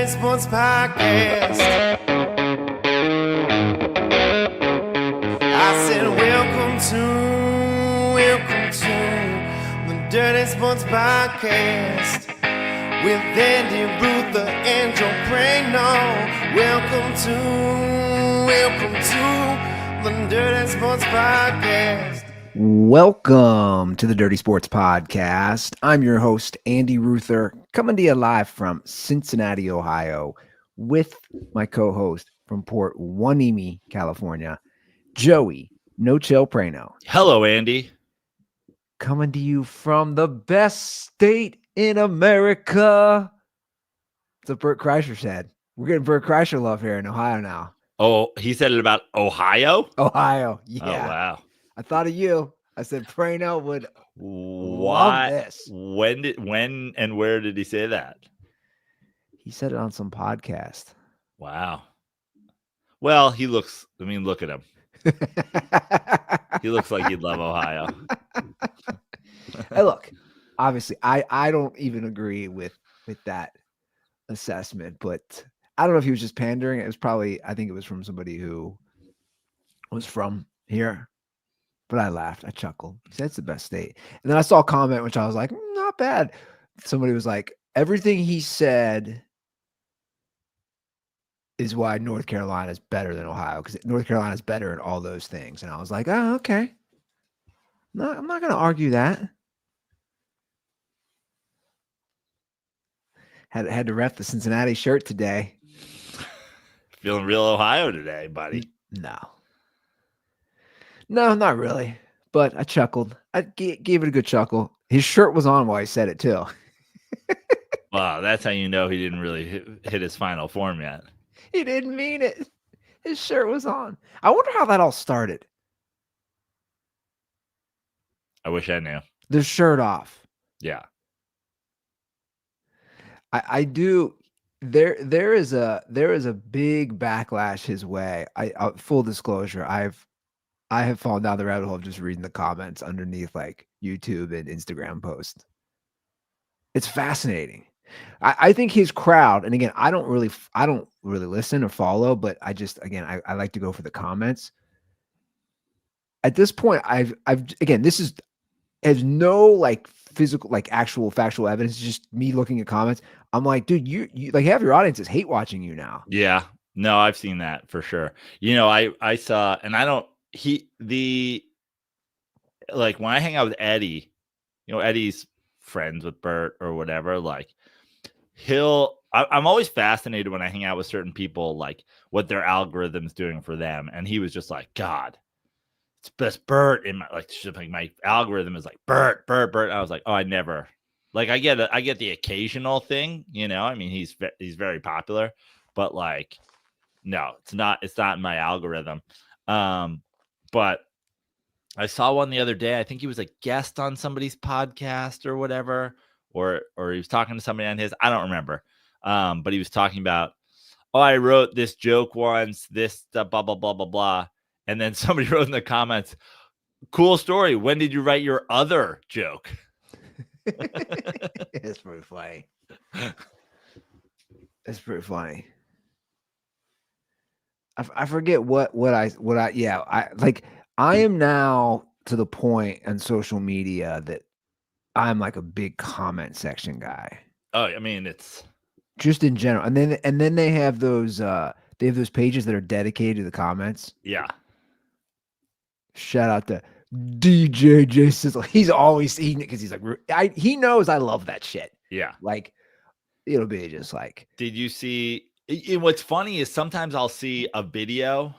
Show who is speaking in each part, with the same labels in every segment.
Speaker 1: Dirty Sports Podcast. I said, welcome to the Dirty Sports Podcast with Andy Ruther and Joe Prano. Welcome to the Dirty Sports Podcast.
Speaker 2: Welcome to the Dirty Sports Podcast. I'm your host, Andy Ruther, coming to you live from Cincinnati, Ohio, with my co-host from Port Hueneme, California, Joey No Chill Prano.
Speaker 3: Hello, Andy.
Speaker 2: Coming to you from the best state in America. That's what Bert Kreischer said. We're getting Bert Kreischer love here in Ohio now.
Speaker 3: Oh, he said it about Ohio?
Speaker 2: Ohio, yeah.
Speaker 3: Oh, wow.
Speaker 2: I thought of you. I said Prano would love this.
Speaker 3: When and where did he say that?
Speaker 2: He said it on some podcast.
Speaker 3: Wow. Well, look at him. He looks like he'd love Ohio.
Speaker 2: Hey, look, obviously, I don't even agree with that assessment, but I don't know if he was just pandering. It was I think it was from somebody who was from here. But I laughed. I chuckled. He said it's the best state. And then I saw a comment, which I was like, not bad. Somebody was like, everything he said is why North Carolina is better than Ohio, because North Carolina is better at all those things. And I was like, oh, okay. No, I'm not going to argue that. Had to rep the Cincinnati shirt today.
Speaker 3: Feeling real Ohio today, buddy.
Speaker 2: No, not really. But I chuckled. I gave it a good chuckle. His shirt was on while he said it, too.
Speaker 3: Wow, that's how you know he didn't really hit his final form yet.
Speaker 2: He didn't mean it. His shirt was on. I wonder how that all started.
Speaker 3: I wish I knew.
Speaker 2: The shirt off.
Speaker 3: Yeah.
Speaker 2: I do. There is a big backlash his way. Full disclosure, I have fallen down the rabbit hole of just reading the comments underneath like YouTube and Instagram posts. It's fascinating. I think his crowd, and again, I don't really listen or follow, but I like to go for the comments. At this point, this has no like physical, like actual factual evidence. It's just me looking at comments. I'm like, dude, you like half your audience is hate watching you now.
Speaker 3: Yeah. No, I've seen that for sure. You know, I saw, and I don't, like when I hang out with Eddie, you know, Eddie's friends with Bert or whatever, like I'm always fascinated when I hang out with certain people, like what their algorithm's doing for them. And he was just like, God, it's best Bert in my algorithm is like Bert. I was like, oh, I never, like, I get the occasional thing, you know, I mean, he's very popular, but like, no, it's not in my algorithm. But I saw one the other day. I think he was a guest on somebody's podcast or whatever, or he was talking to somebody on his, I don't remember. But he was talking about, oh, I wrote this joke once, this blah, blah, blah, blah, blah. And then somebody wrote in the comments, cool story. When did you write your other joke?
Speaker 2: It's pretty funny. It's pretty funny. I forget I am now to the point on social media that I'm like a big comment section guy.
Speaker 3: Oh, I mean, it's
Speaker 2: just in general. And then they have those pages that are dedicated to the comments.
Speaker 3: Yeah.
Speaker 2: Shout out to DJ J Sizzle. He's always because he's like, he knows I love that shit.
Speaker 3: Yeah.
Speaker 2: Like it'll be just like,
Speaker 3: did you see? And what's funny is sometimes I'll see a video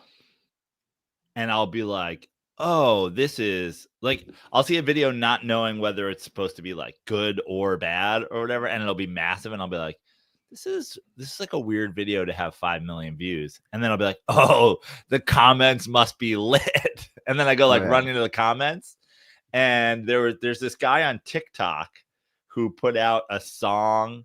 Speaker 3: and I'll be like, oh, this is like, I'll see a video not knowing whether it's supposed to be like good or bad or whatever. And it'll be massive. And I'll be like, this is like a weird video to have 5 million views. And then I'll be like, oh, the comments must be lit. And then I go run into the comments. And there's this guy on TikTok who put out a song.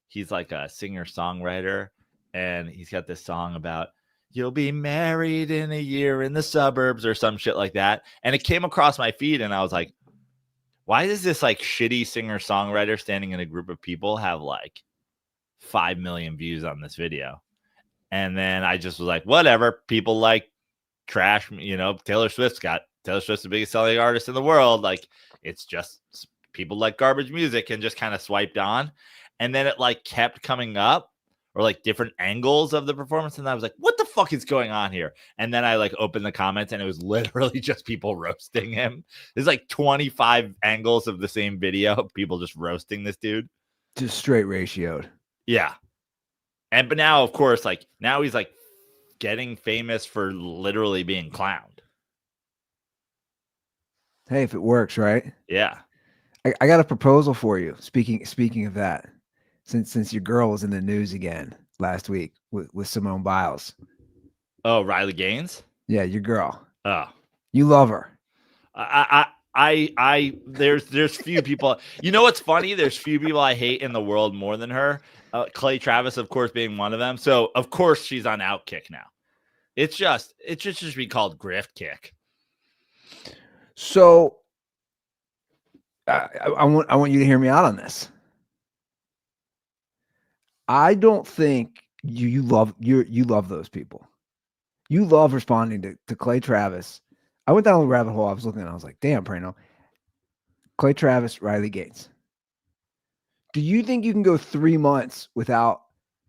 Speaker 3: He's like a singer-songwriter. And he's got this song about, you'll be married in a year in the suburbs or some shit like that. And it came across my feed and I was like, why does this like shitty singer-songwriter standing in a group of people have like 5 million views on this video. And then I just was like, whatever. People like trash, Taylor Swift's the biggest selling artist in the world. Like, it's just people like garbage music, and just kind of swiped on. And then it like kept coming up, or like different angles of the performance. And I was like, what the fuck is going on here? And then I like opened the comments, and it was literally just people roasting him. There's like 25 angles of the same video, people just roasting this dude.
Speaker 2: Just straight ratioed.
Speaker 3: Yeah. But now, of course, like now he's like getting famous for literally being clowned.
Speaker 2: Hey, if it works, right?
Speaker 3: Yeah.
Speaker 2: I got a proposal for you. Speaking of that, since your girl was in the news again last week with Simone Biles.
Speaker 3: Oh, Riley Gaines?
Speaker 2: Yeah, your girl.
Speaker 3: Oh.
Speaker 2: You love her.
Speaker 3: There's few people. You know what's funny? There's few people I hate in the world more than her. Clay Travis, of course, being one of them. So of course she's on Outkick now. It should be called Grift Kick.
Speaker 2: So I want you to hear me out on this. I don't think you love those people. You love responding to Clay Travis. I went down the rabbit hole. I was looking and I was like, damn, Prano. Clay Travis, Riley Gaines. Do you think you can go 3 months without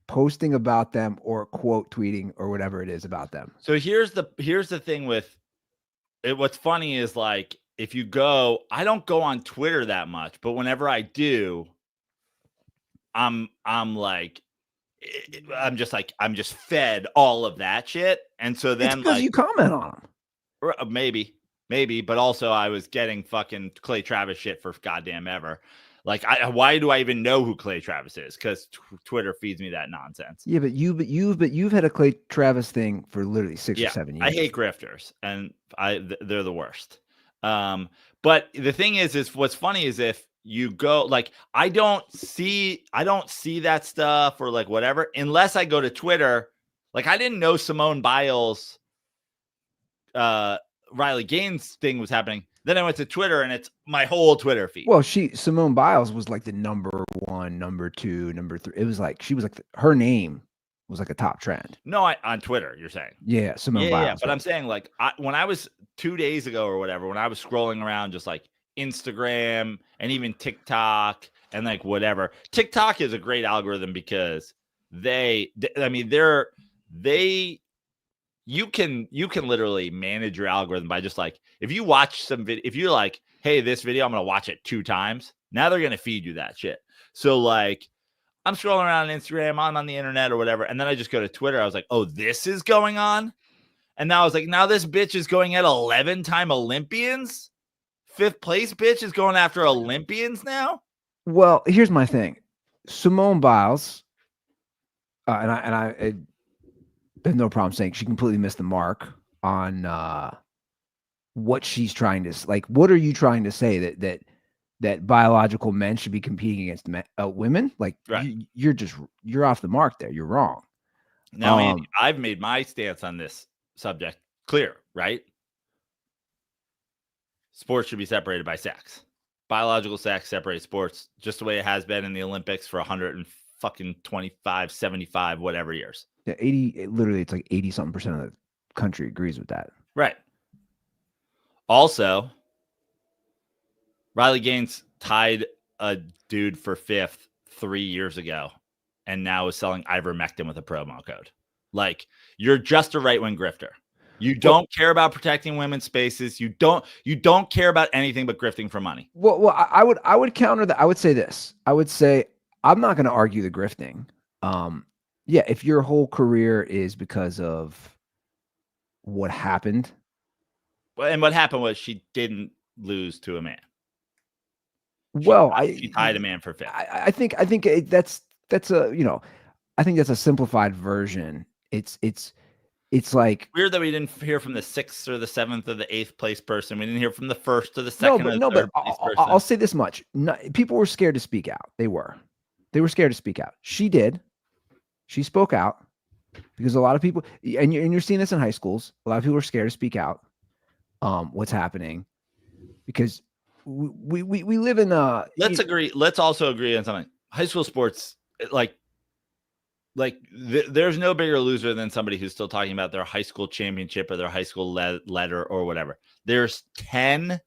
Speaker 2: posting about them or quote tweeting or whatever it is about them?
Speaker 3: So here's the thing with it. What's funny is like, if you go, I don't go on Twitter that much, but whenever I do, I'm just fed all of that shit. And so then
Speaker 2: it's because you comment on them.
Speaker 3: Maybe, but also I was getting fucking Clay Travis shit for goddamn ever. Like, why do I even know who Clay Travis is? Because Twitter feeds me that nonsense.
Speaker 2: Yeah, but you've had a Clay Travis thing for literally 6 or 7 years.
Speaker 3: I hate grifters, and they're the worst. But the thing is what's funny is if you go, like, I don't see that stuff or like whatever unless I go to Twitter. Like, I didn't know Simone Biles, Riley Gaines thing was happening. Then I went to Twitter, and it's my whole Twitter feed.
Speaker 2: Well, Simone Biles was like the number 1, number 2, number 3. It was like she was like her name was like a top trend.
Speaker 3: No, on Twitter, you're saying?
Speaker 2: Yeah, Simone Biles.
Speaker 3: Yeah, but I'm saying like when I was 2 days ago or whatever, when I was scrolling around just like Instagram and even TikTok and like whatever. TikTok is a great algorithm because you can literally manage your algorithm by just like, if you watch some video, if you're like, hey, this video, I'm going to watch it 2 times. Now they're going to feed you that shit. So like, I'm scrolling around on Instagram, I'm on the internet or whatever. And then I just go to Twitter. I was like, oh, this is going on. And now I was like, now this bitch is going at 11-time Olympians. 5th place bitch is going after Olympians now.
Speaker 2: Well, here's my thing. Simone Biles, and I have no problem saying she completely missed the mark on what she's trying to, like, what are you trying to say that biological men should be competing against women? Like,
Speaker 3: right.
Speaker 2: you're off the mark there. You're wrong.
Speaker 3: Now, Andy, I've made my stance on this subject clear, right? Sports should be separated by sex. Biological sex separates sports just the way it has been in the Olympics for 125, 75, whatever years.
Speaker 2: Yeah, 80. Literally, it's like 80-something% of the country agrees with that.
Speaker 3: Right. Also, Riley Gaines tied a dude for 5th 3 years ago, and now is selling ivermectin with a promo code. Like, you're just a right-wing grifter. You don't care about protecting women's spaces. You don't care about anything but grifting for money.
Speaker 2: Well, I would counter that. I would say this. I would say I'm not going to argue the grifting. Yeah, if your whole career is because of what happened.
Speaker 3: Well, and what happened was she didn't lose to a man. She tied a man for 5th.
Speaker 2: I think that's a I think that's a simplified version. It's like
Speaker 3: weird that we didn't hear from the 6th or the 7th or the 8th place person. We didn't hear from the 1st or the 2nd or the 3rd place person.
Speaker 2: I'll say this much: people were scared to speak out. They were scared to speak out. She did. She spoke out because a lot of people, and you're seeing this in high schools. A lot of people are scared to speak out. What's happening? Because we live in
Speaker 3: Let's also agree on something. High school sports, like, like there's no bigger loser than somebody who's still talking about their high school championship or their high school letter or whatever. There's 10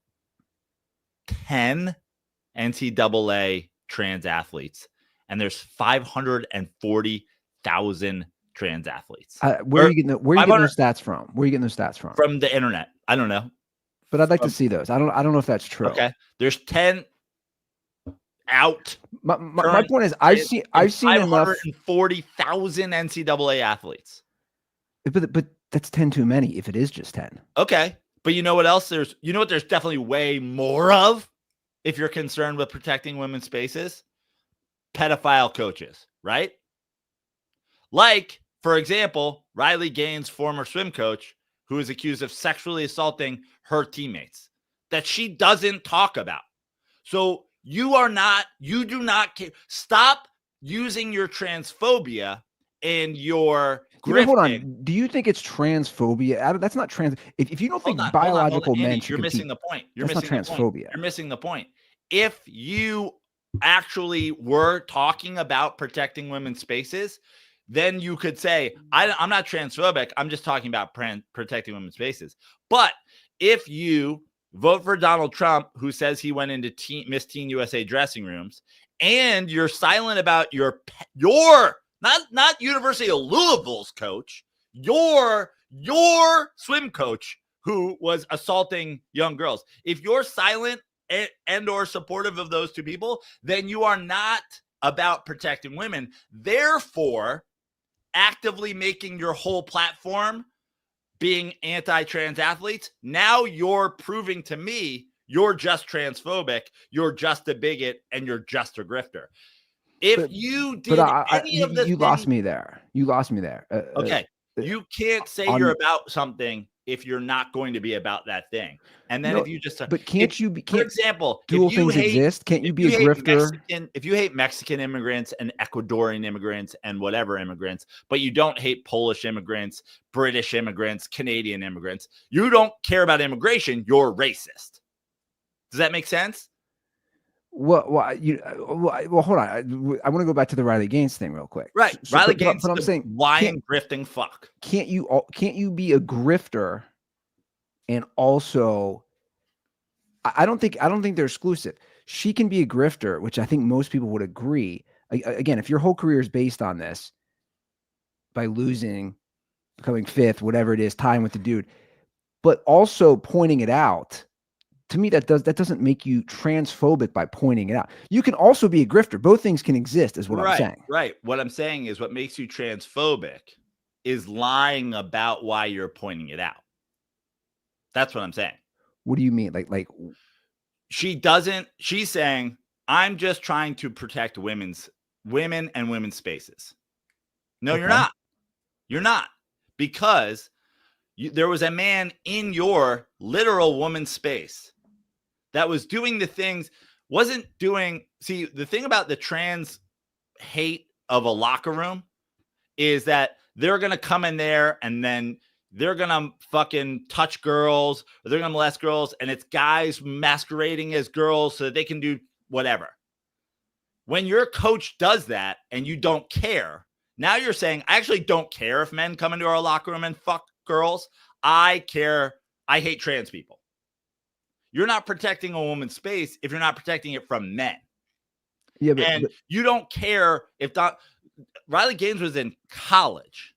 Speaker 3: NCAA trans athletes, and there's 540,000 trans athletes.
Speaker 2: Where are you getting those stats from? Where are you getting those stats from?
Speaker 3: From the internet. I don't know.
Speaker 2: But I'd like to see those. I don't know if that's true.
Speaker 3: Okay. There's 10 out.
Speaker 2: My point is I've seen enough
Speaker 3: 540,000 NCAA athletes.
Speaker 2: But that's 10 too many if it is just 10.
Speaker 3: Okay. But you know what else there's definitely way more of if you're concerned with protecting women's spaces? Pedophile coaches, right? Like, for example, Riley Gaines' former swim coach, who is accused of sexually assaulting her teammates that she doesn't talk about. So you do not stop using your transphobia and your grifting.
Speaker 2: Hold on. Do you think it's transphobia? That's not trans. If you don't think biological men should
Speaker 3: you're
Speaker 2: compete,
Speaker 3: missing the point.
Speaker 2: That's not transphobia.
Speaker 3: You're missing the point. If you actually were talking about protecting women's spaces, then you could say, I'm not transphobic. I'm just talking about protecting women's spaces. But if you vote for Donald Trump, who says he went into Miss Teen USA dressing rooms, and you're silent about your not University of Louisville's coach, your swim coach who was assaulting young girls. If you're silent and or supportive of those two people, then you are not about protecting women. Therefore, actively making your whole platform being anti-trans athletes, now you're proving to me you're just transphobic, you're just a bigot, and you're just a grifter. If you did any of the things,
Speaker 2: you lost me there. You lost me there.
Speaker 3: Okay. You can't say you're about something if you're not going to be about that thing. And then if you just
Speaker 2: but for
Speaker 3: example,
Speaker 2: dual things exist? Can't you be a grifter?
Speaker 3: If you hate Mexican immigrants and Ecuadorian immigrants and whatever immigrants, but you don't hate Polish immigrants, British immigrants, Canadian immigrants, you don't care about immigration, you're racist. Does that make sense?
Speaker 2: Well, hold on. I want to go back to the Riley Gaines thing real quick.
Speaker 3: Right, Riley Gaines. But I'm saying, lying, grifting, fuck.
Speaker 2: Can't you be a grifter and also? I don't think they're exclusive. She can be a grifter, which I think most people would agree. Again, if your whole career is based on this, by losing, becoming fifth, whatever it is, tying with the dude, but also pointing it out. To me, that doesn't make you transphobic by pointing it out. You can also be a grifter. Both things can exist, is what I'm saying.
Speaker 3: Right. What I'm saying is what makes you transphobic is lying about why you're pointing it out. That's what I'm saying.
Speaker 2: What do you mean? Like
Speaker 3: she's saying, I'm just trying to protect women and women's spaces. No, okay. You're not. You're not. Because there was a man in your literal woman's space that was doing the things, see, the thing about the trans hate of a locker room is that they're going to come in there and then they're going to fucking touch girls, or they're going to molest girls, and it's guys masquerading as girls so that they can do whatever. When your coach does that and you don't care, now you're saying, I actually don't care if men come into our locker room and fuck girls. I care. I hate trans people. You're not protecting a woman's space if you're not protecting it from men. Yeah, but you don't care if Riley Gaines was in college.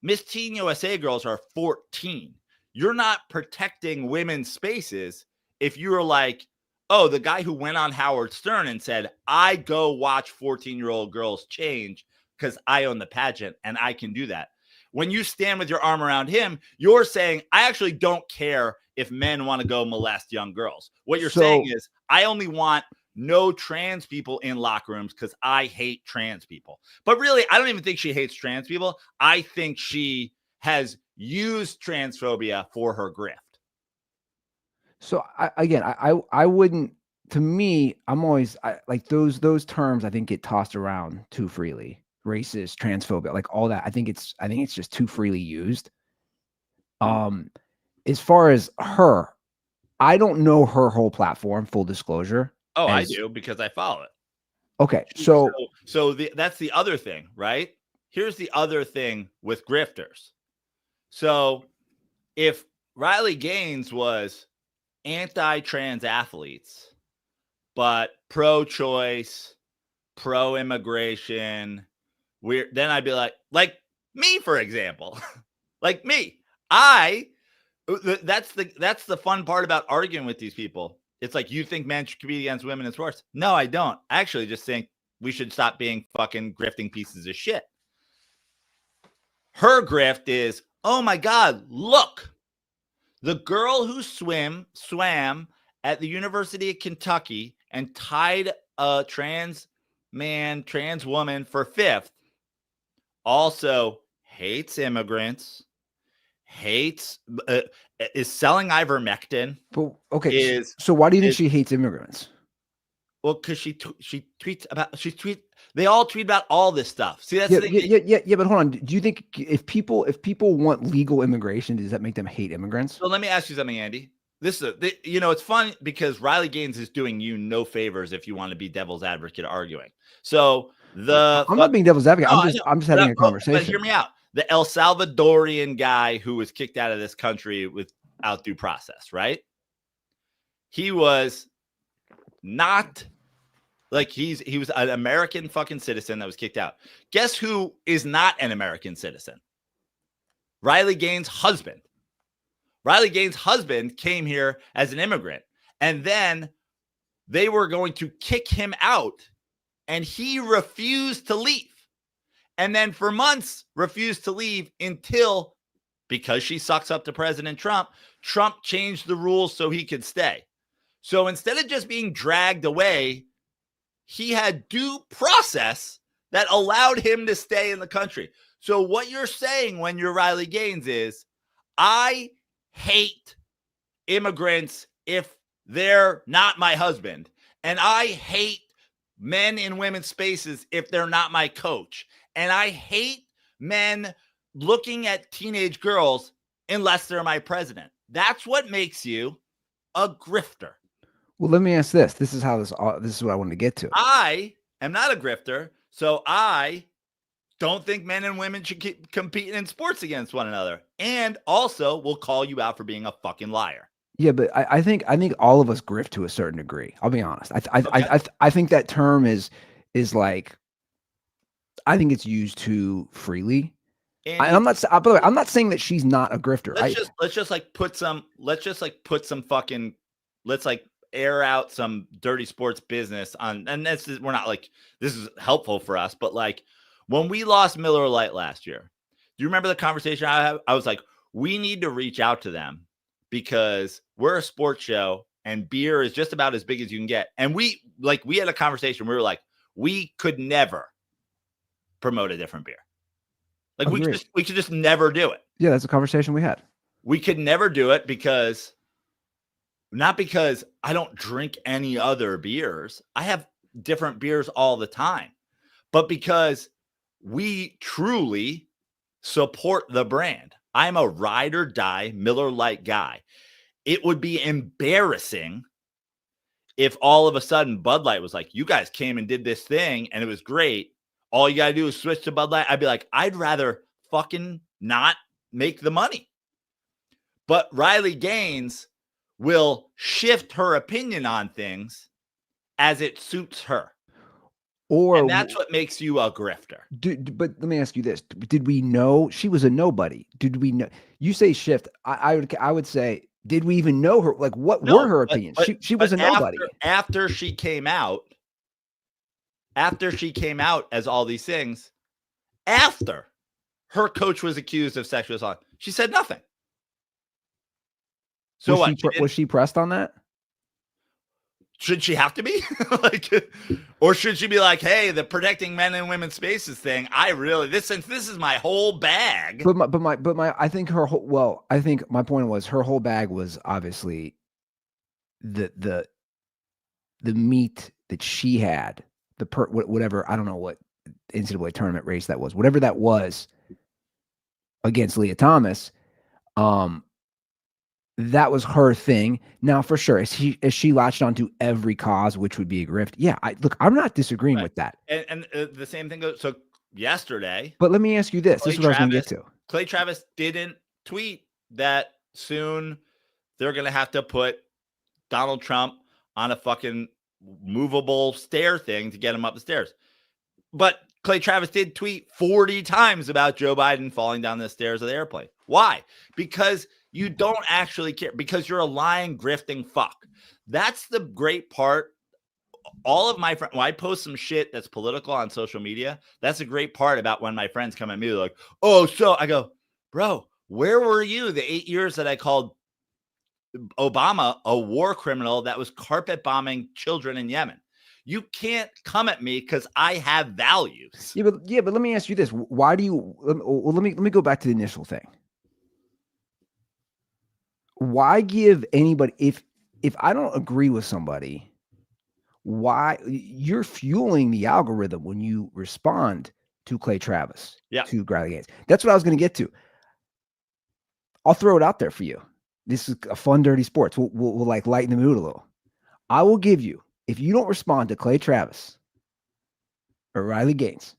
Speaker 3: Miss Teen USA girls are 14. You're not protecting women's spaces if you were like, oh, the guy who went on Howard Stern and said, I go watch 14-year-old girls change because I own the pageant and I can do that. When you stand with your arm around him, you're saying, I actually don't care if men want to go molest young girls. What you're saying is, I only want no trans people in locker rooms because I hate trans people. But really, I don't even think she hates trans people. I think she has used transphobia for her grift.
Speaker 2: So I wouldn't, to me, I'm always like those terms I think get tossed around too freely. Racist, transphobic, like all that. I think it's just too freely used. As far as her, I don't know her whole platform, full disclosure.
Speaker 3: I do because I follow it.
Speaker 2: Okay.
Speaker 3: That's the other thing, right? here's the other thing with grifters. So if Riley Gaines was anti-trans athletes, but pro-choice, pro-immigration, then I'd be like me, for example, like me. That's the fun part about arguing with these people. It's like, you think men should compete against women in sports? No, I don't. I actually just think we should stop being fucking grifting pieces of shit. Her grift is, oh my God, look, the girl who swam at the University of Kentucky and tied a trans woman for 5th also hates immigrants, is selling ivermectin.
Speaker 2: But okay, so why do you think she hates immigrants?
Speaker 3: Well, because she tweets about they all tweet about all this stuff. See, that's the thing.
Speaker 2: Yeah. But hold on. Do you think if people want legal immigration, does that make them hate immigrants?
Speaker 3: So let me ask you something, Andy. It's fun because Riley Gaines is doing you no favors if you want to be devil's advocate arguing. So I'm
Speaker 2: not being devil's advocate. I'm just having a conversation.
Speaker 3: But hear me out. The El Salvadorian guy who was kicked out of this country without due process, right? He was not like he was an American fucking citizen that was kicked out. Guess who is not an American citizen? Riley Gaines' husband. Riley Gaines' husband came here as an immigrant, and then they were going to kick him out, and he refused to leave. And then for months refused to leave until, because she sucks up to President Trump, Trump changed the rules so he could stay. So instead of just being dragged away, he had due process that allowed him to stay in the country. So what you're saying when you're Riley Gaines is, I hate immigrants if they're not my husband. And I hate men in women's spaces if they're not my coach. And I hate men looking at teenage girls unless they're my president. That's what makes you a grifter.
Speaker 2: Well, let me ask this. This is what I wanted to get to.
Speaker 3: I am not a grifter, so I don't think men and women should keep competing in sports against one another. And also will call you out for being a fucking liar.
Speaker 2: Yeah, but I think all of us grift to a certain degree. I'll be honest. I think that term is like, I think it's used too freely. I'm not. By the way, I'm not saying that she's not a grifter. Let's air out some dirty sports business on, and this is helpful for us, but like when we lost Miller Lite last year, do you remember the conversation I had? I was like, we need to reach out to them because we're a sports show and beer is just about as big as you can get. And we had a conversation. We were like, we could never promote a different beer. Like we could just never do it. Yeah, that's a conversation we had.
Speaker 3: We could never do it not because I don't drink any other beers. I have different beers all the time, but because we truly support the brand. I'm a ride or die Miller Lite guy. It would be embarrassing if all of a sudden Bud Light was like, you guys came and did this thing and it was great. All you got to do is switch to Bud Light. I'd be like, I'd rather fucking not make the money. But Riley Gaines will shift her opinion on things as it suits her. And that's what makes you a grifter.
Speaker 2: But let me ask you this. Did we know she was a nobody? Did we know? You say shift. I would say, did we even know her? Like, what were her opinions? She was a nobody.
Speaker 3: After she came out as all these things, after her coach was accused of sexual assault, she said nothing. So
Speaker 2: was she pressed on that?
Speaker 3: Should she have to be or should she be like, hey, the protecting men and women's spaces thing, since this is my whole bag.
Speaker 2: I think my point was her whole bag was obviously the meat that she had, whatever, I don't know what NCAA tournament race that was, whatever that was against Leah Thomas. That was her thing. Now, for sure, is she latched onto every cause, which would be a grift? Yeah, I'm not disagreeing with that.
Speaker 3: And the same thing goes. So yesterday.
Speaker 2: But let me ask you this. This is what I was going to get to.
Speaker 3: Clay Travis didn't tweet that soon they're going to have to put Donald Trump on a fucking movable stair thing to get him up the stairs. But Clay Travis did tweet 40 times about Joe Biden falling down the stairs of the airplane. Why? Because you don't actually care. Because you're a lying, grifting fuck. That's the great part. All of my friends, when I post some shit that's political on social media, that's a great part about when my friends come at me like, oh, so I go, bro, where were you the 8 years that I called Obama a war criminal that was carpet bombing children in Yemen? You can't come at me because I have values.
Speaker 2: Yeah, but let me ask you this: why do you? Let me go back to the initial thing. Why give anybody if I don't agree with somebody? Why you're fueling the algorithm when you respond to Clay Travis, to Griley Gaines? That's what I was going to get to. I'll throw it out there for you. This is a fun, dirty sports. We'll like lighten the mood a little. I will give you, if you don't respond to Clay Travis or Riley Gaines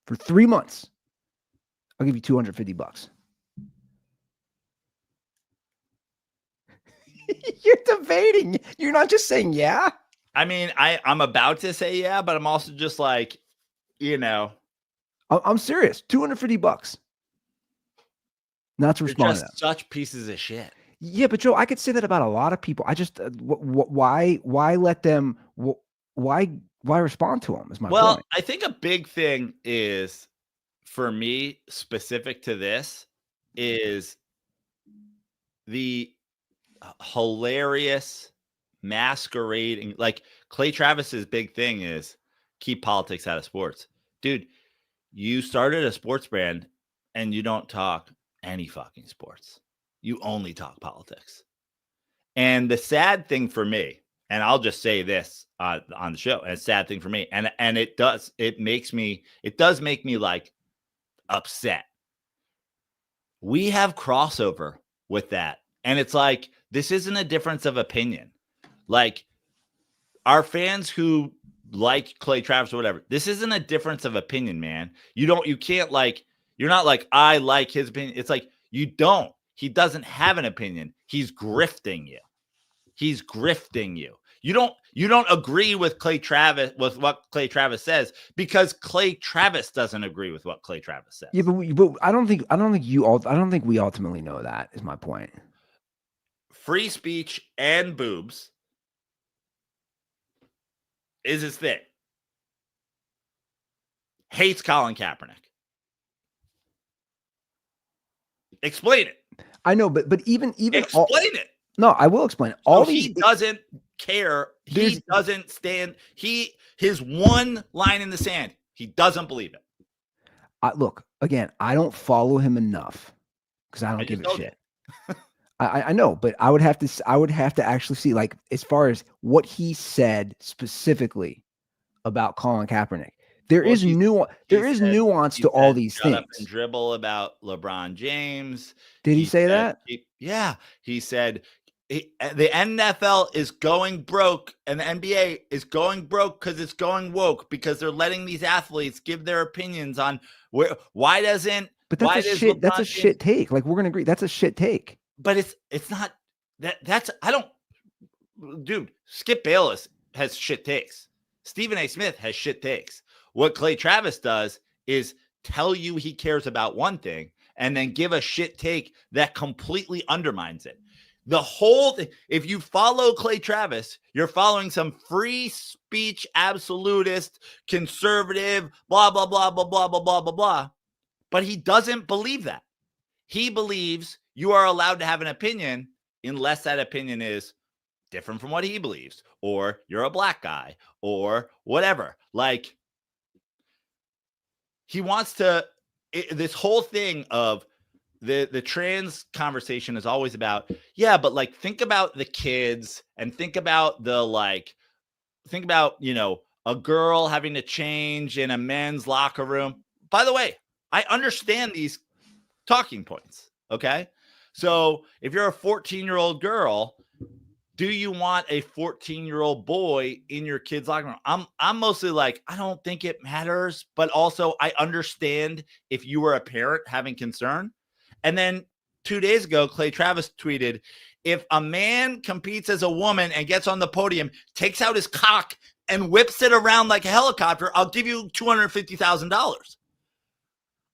Speaker 2: for 3 months, I'll give you $250. You're debating. You're not just saying yeah.
Speaker 3: I mean, I'm about to say yeah, but I'm also just like,
Speaker 2: I'm serious. $250. Not to respond to that.
Speaker 3: Such pieces of shit.
Speaker 2: Yeah, but Joe, I could say that about a lot of people. I just why let them? Why respond to them? Is my point.
Speaker 3: Well, I think a big thing is for me specific to this is the hilarious masquerading. Like Clay Travis's big thing is keep politics out of sports. Dude, you started a sports brand and you don't talk any fucking sports. You only talk politics. And the sad thing for me, and I'll just say this on the show, and a sad thing for me, and it does make me like upset. We have crossover with that. And it's like, this isn't a difference of opinion. Like our fans who like Clay Travis or whatever, this isn't a difference of opinion, man. You can't like, you're not like, I like his opinion. It's like, you don't. He doesn't have an opinion. He's grifting you. He's grifting you. You don't agree with Clay Travis, with what Clay Travis says, because Clay Travis doesn't agree with what Clay Travis says.
Speaker 2: Yeah, but I don't think we ultimately know that, is my point.
Speaker 3: Free speech and boobs is his thing. Hates Colin Kaepernick. Explain it.
Speaker 2: I know, but even
Speaker 3: explain it.
Speaker 2: No, I will explain it.
Speaker 3: He doesn't care. He doesn't stand. His one line in the sand. He doesn't believe it.
Speaker 2: Look, again, I don't follow him enough because I don't give a shit. I know, but I would have to actually see, like, as far as what he said specifically about Colin Kaepernick. There is nuance to all these things.
Speaker 3: Up and dribble about LeBron James.
Speaker 2: Did he say that?
Speaker 3: Yeah. He said the NFL is going broke and the NBA is going broke because it's going woke, because they're letting these athletes give their opinions on why doesn't.
Speaker 2: But that's a shit take. Like, we're gonna agree that's a shit take.
Speaker 3: But it's not that's I don't. Dude, Skip Bayless has shit takes. Stephen A. Smith has shit takes. What Clay Travis does is tell you he cares about one thing and then give a shit take that completely undermines it. The whole thing, if you follow Clay Travis, you're following some free speech, absolutist, conservative, blah, blah, blah, blah, blah, blah, blah, blah, blah. But he doesn't believe that. He believes you are allowed to have an opinion unless that opinion is different from what he believes, or you're a black guy, or whatever. Like, he wants to, this whole thing of the trans conversation is always about, yeah, but like, think about the kids and think about a girl having to change in a men's locker room. By the way, I understand these talking points. Okay. So if you're a 14-year-old girl, do you want a 14-year-old boy in your kid's locker room? I'm mostly like, I don't think it matters, but also I understand if you were a parent having concern. And then 2 days ago, Clay Travis tweeted, if a man competes as a woman and gets on the podium, takes out his cock and whips it around like a helicopter, I'll give you $250,000.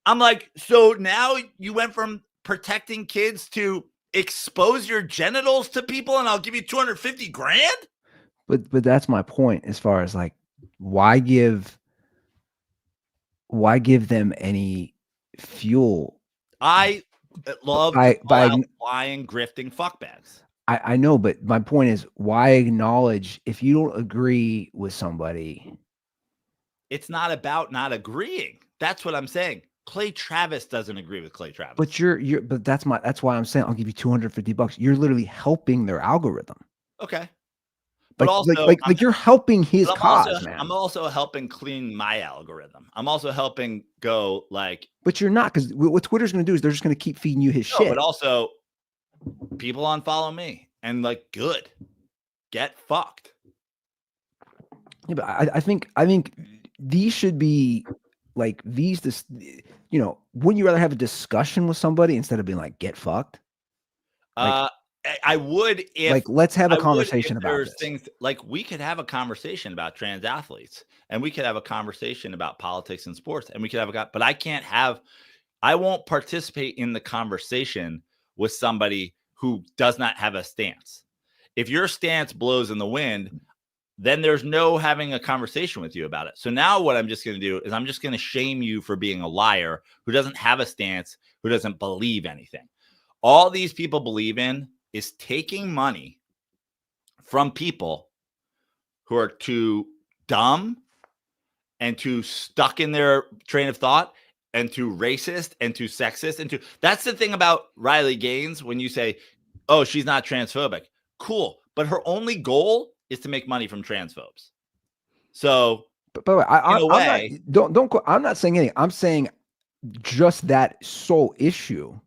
Speaker 3: I'm like, so now you went from protecting kids to expose your genitals to people and I'll give you 250 grand?
Speaker 2: But that's my point as far as like, why give them any fuel?
Speaker 3: I love
Speaker 2: by
Speaker 3: lying, grifting fuckbags.
Speaker 2: I know, but my point is, why acknowledge if you don't agree with somebody?
Speaker 3: It's not about not agreeing. That's what I'm saying. Clay Travis doesn't agree with Clay Travis.
Speaker 2: But but that's why I'm saying I'll give you $250. You're literally helping their algorithm.
Speaker 3: Okay. But
Speaker 2: you're helping his cause, man.
Speaker 3: I'm also helping clean my algorithm. I'm also helping go like.
Speaker 2: But you're not, because what Twitter's going to do is they're just going to keep feeding you his shit.
Speaker 3: But also, people unfollow me and like, good, get fucked.
Speaker 2: Yeah, but I think these should be like these. You know, wouldn't you rather have a discussion with somebody instead of being like, get fucked?
Speaker 3: I would if
Speaker 2: like, let's have a conversation about this.
Speaker 3: Things like we could have a conversation about trans athletes and we could have a conversation about politics and sports and we could have but I won't participate in the conversation with somebody who does not have a stance. If your stance blows in the wind, then there's no having a conversation with you about it. So now what I'm just going to do is I'm just going to shame you for being a liar who doesn't have a stance, who doesn't believe anything. All these people believe in is taking money from people who are too dumb and too stuck in their train of thought and too racist and too sexist and that's the thing about Riley Gaines when you say, oh, she's not transphobic. Cool. But her only goal is to make money from transphobes. So,
Speaker 2: but by the way, I'm not saying anything. I'm saying just that sole issue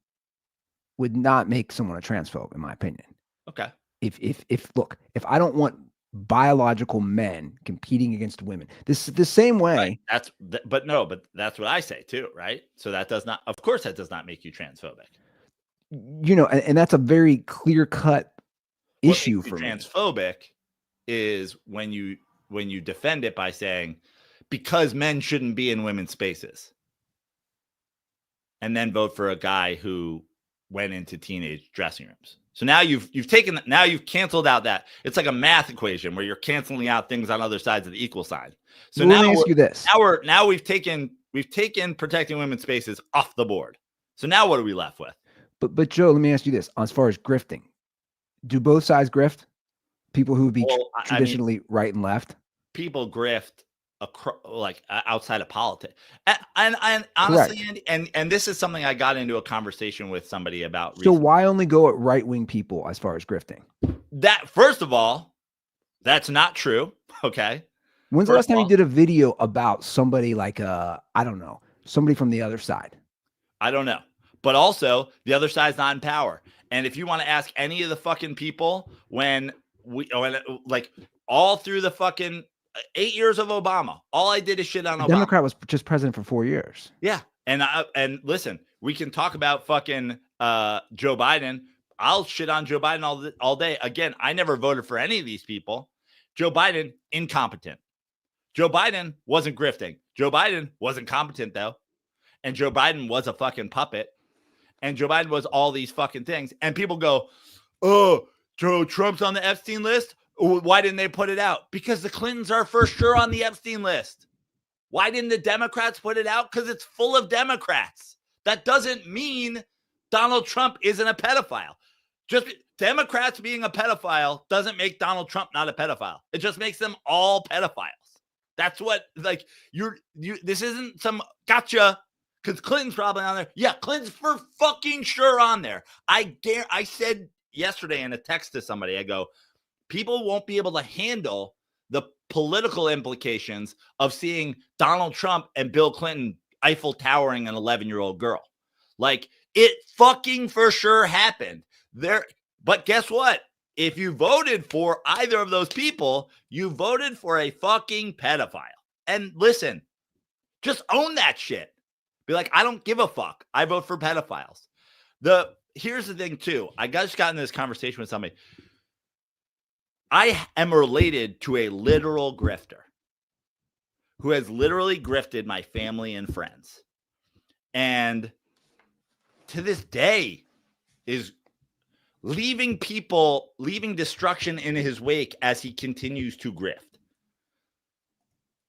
Speaker 2: would not make someone a transphobe, in my opinion.
Speaker 3: Okay.
Speaker 2: If look, if I don't want biological men competing against women, this the same way.
Speaker 3: Right. But that's what I say too, right? So that does not make you transphobic.
Speaker 2: You know, and that's a very clear-cut issue for me.
Speaker 3: Transphobic is when you defend it by saying because men shouldn't be in women's spaces, and then vote for a guy who went into teenage dressing rooms. So now you've canceled out that. It's like a math equation where you're canceling out things on other sides of the equal sign. So
Speaker 2: let me ask you this.
Speaker 3: Now we've taken protecting women's spaces off the board. So now what are we left with?
Speaker 2: But Joe, let me ask you this. As far as grifting, do both sides grift? People who would be traditionally right and left?
Speaker 3: People grift outside of politics. And honestly, and this is something I got into a conversation with somebody about recently.
Speaker 2: So why only go at right-wing people as far as grifting?
Speaker 3: That, first of all, that's not true. Okay.
Speaker 2: When's the last time you did a video about somebody like I don't know, somebody from the other side?
Speaker 3: I don't know. But also, the other side's not in power. And if you want to ask any of the fucking people when all through the fucking 8 years of Obama, all I did is shit on Obama.
Speaker 2: Democrat was just president for 4 years.
Speaker 3: Yeah. And listen, we can talk about fucking Joe Biden. I'll shit on Joe Biden all day. Again, I never voted for any of these people. Joe Biden, incompetent. Joe Biden wasn't grifting. Joe Biden wasn't competent, though. And Joe Biden was a fucking puppet. And Joe Biden was all these fucking things. And people go, oh, Joe Trump's on the Epstein list? Why didn't they put it out? Because the Clintons are for sure on the Epstein list. Why didn't the Democrats put it out? Because it's full of Democrats. That doesn't mean Donald Trump isn't a pedophile. Just Democrats being a pedophile doesn't make Donald Trump not a pedophile. It just makes them all pedophiles. That's what, like, this isn't some gotcha, because Clinton's probably on there. Yeah, Clinton's for fucking sure on there. I said yesterday in a text to somebody, I go, people won't be able to handle the political implications of seeing Donald Trump and Bill Clinton Eiffel Towering an 11-year-old girl. Like, it fucking for sure happened there. But guess what? if you voted for either of those people, you voted for a fucking pedophile. And listen, just own that shit. Be like, I don't give a fuck. I vote for pedophiles. Here's the thing, too. I just got in this conversation with somebody. I am related to a literal grifter who has literally grifted my family and friends. And to this day is leaving destruction in his wake as he continues to grift.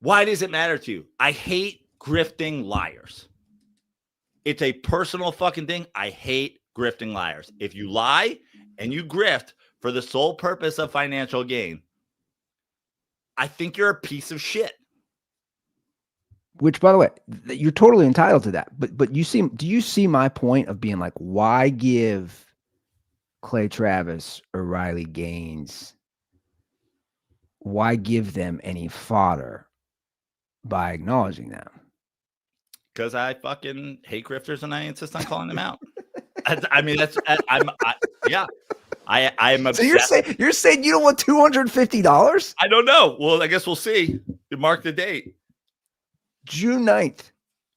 Speaker 3: Why does it matter to you? I hate grifting liars. It's a personal fucking thing. I hate grifting liars. If you lie and you grift for the sole purpose of financial gain, I think you're a piece of shit.
Speaker 2: Which, by the way, you're totally entitled to that. But do you see my point of being like, why give Clay Travis or Riley Gaines, why give them any fodder by acknowledging them?
Speaker 3: Because I fucking hate grifters and I insist on calling them out. I'm obsessed.
Speaker 2: So you're saying you don't want $250?
Speaker 3: I don't know. Well, I guess we'll see. Mark the date.
Speaker 2: June 9th.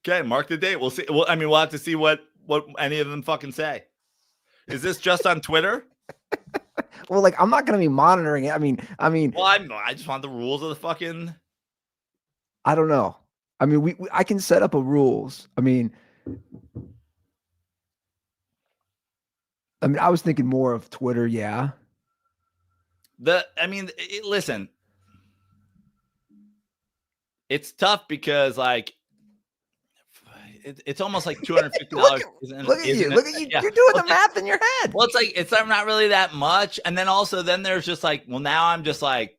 Speaker 3: Okay, mark the date. We'll see. Well, I mean, we'll have to see what any of them fucking say. Is this just on Twitter?
Speaker 2: Well, like, I'm not going to be monitoring it. I mean.
Speaker 3: Well, I just want the rules of the fucking.
Speaker 2: I don't know. I mean, I can set up a rules. I mean, I was thinking more of Twitter. Yeah.
Speaker 3: Listen. It's tough because, like, it's almost like $250.
Speaker 2: Look at you. Look at you. Yeah. You're doing the math in your head.
Speaker 3: Well, it's not really that much. And then also, there's just like, well, now I'm just like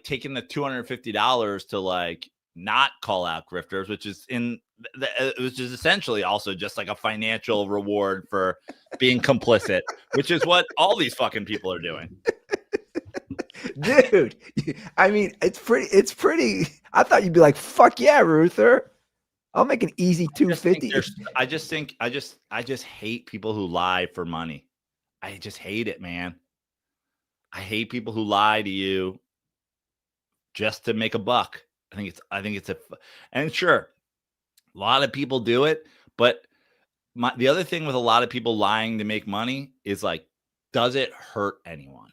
Speaker 3: taking the $250 to like not call out grifters, which is essentially also just like a financial reward for being complicit, which is what all these fucking people are doing.
Speaker 2: Dude, I mean, it's pretty. I thought you'd be like, fuck yeah, Ruther. I'll make an easy 250.
Speaker 3: I just hate people who lie for money. I just hate it, man. I hate people who lie to you just to make a buck. I think it's and sure, a lot of people do it, but the other thing with a lot of people lying to make money is like, does it hurt anyone?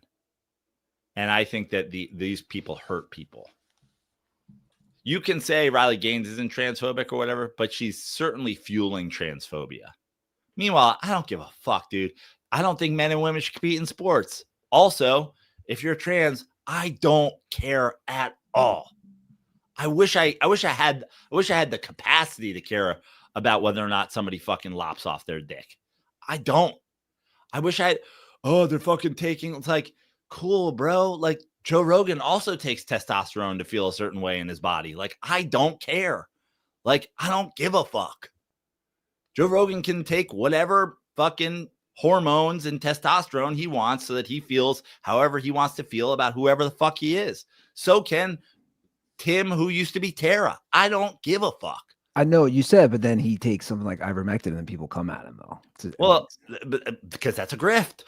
Speaker 3: And I think that these people hurt people. You can say Riley Gaines isn't transphobic or whatever, but she's certainly fueling transphobia. Meanwhile, I don't give a fuck, dude. I don't think men and women should compete in sports. Also, if you're trans, I don't care at all. I wish I had the capacity to care about whether or not somebody fucking lops off their dick. I don't. I wish I had. Oh, they're fucking taking. It's like, cool, bro. Like, Joe Rogan also takes testosterone to feel a certain way in his body. Like, I don't care. Like, I don't give a fuck. Joe Rogan can take whatever fucking hormones and testosterone he wants so that he feels however he wants to feel about whoever the fuck he is. So can Tim, who used to be Tara. I don't give a fuck.
Speaker 2: I know what you said, but then he takes something like ivermectin and people come at him, though.
Speaker 3: Because that's a grift.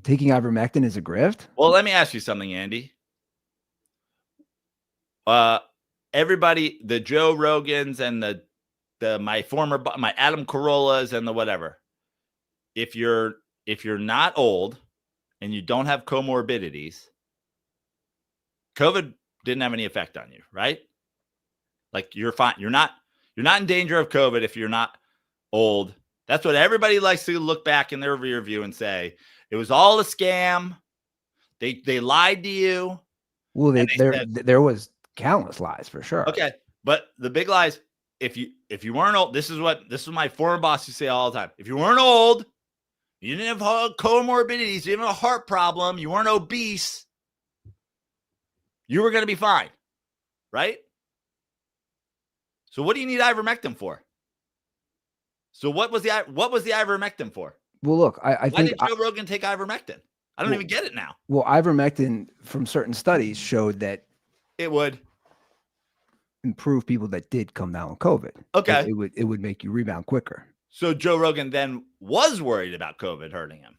Speaker 2: Taking ivermectin is a grift?
Speaker 3: Well, let me ask you something, Andy. Everybody, the Joe Rogans and my Adam Carollas and the whatever. If you're not old and you don't have comorbidities, COVID didn't have any effect on you, right? Like, you're fine. You're not in danger of COVID if you're not old. That's what everybody likes to look back in their rear view and say. It was all a scam. They lied to you.
Speaker 2: Well, there was countless lies for sure.
Speaker 3: Okay, but the big lies. If you weren't old, this is my former boss used to say all the time. If you weren't old, you didn't have comorbidities, you didn't have a heart problem, you weren't obese, you were going to be fine, right? So what do you need ivermectin for? So what was the ivermectin for?
Speaker 2: Well, look, I
Speaker 3: Why
Speaker 2: think
Speaker 3: did Joe Rogan take ivermectin? I don't even get it now.
Speaker 2: Well, ivermectin from certain studies showed that
Speaker 3: it would
Speaker 2: improve people that did come down with COVID.
Speaker 3: Okay.
Speaker 2: It would make you rebound quicker.
Speaker 3: So Joe Rogan then was worried about COVID hurting him.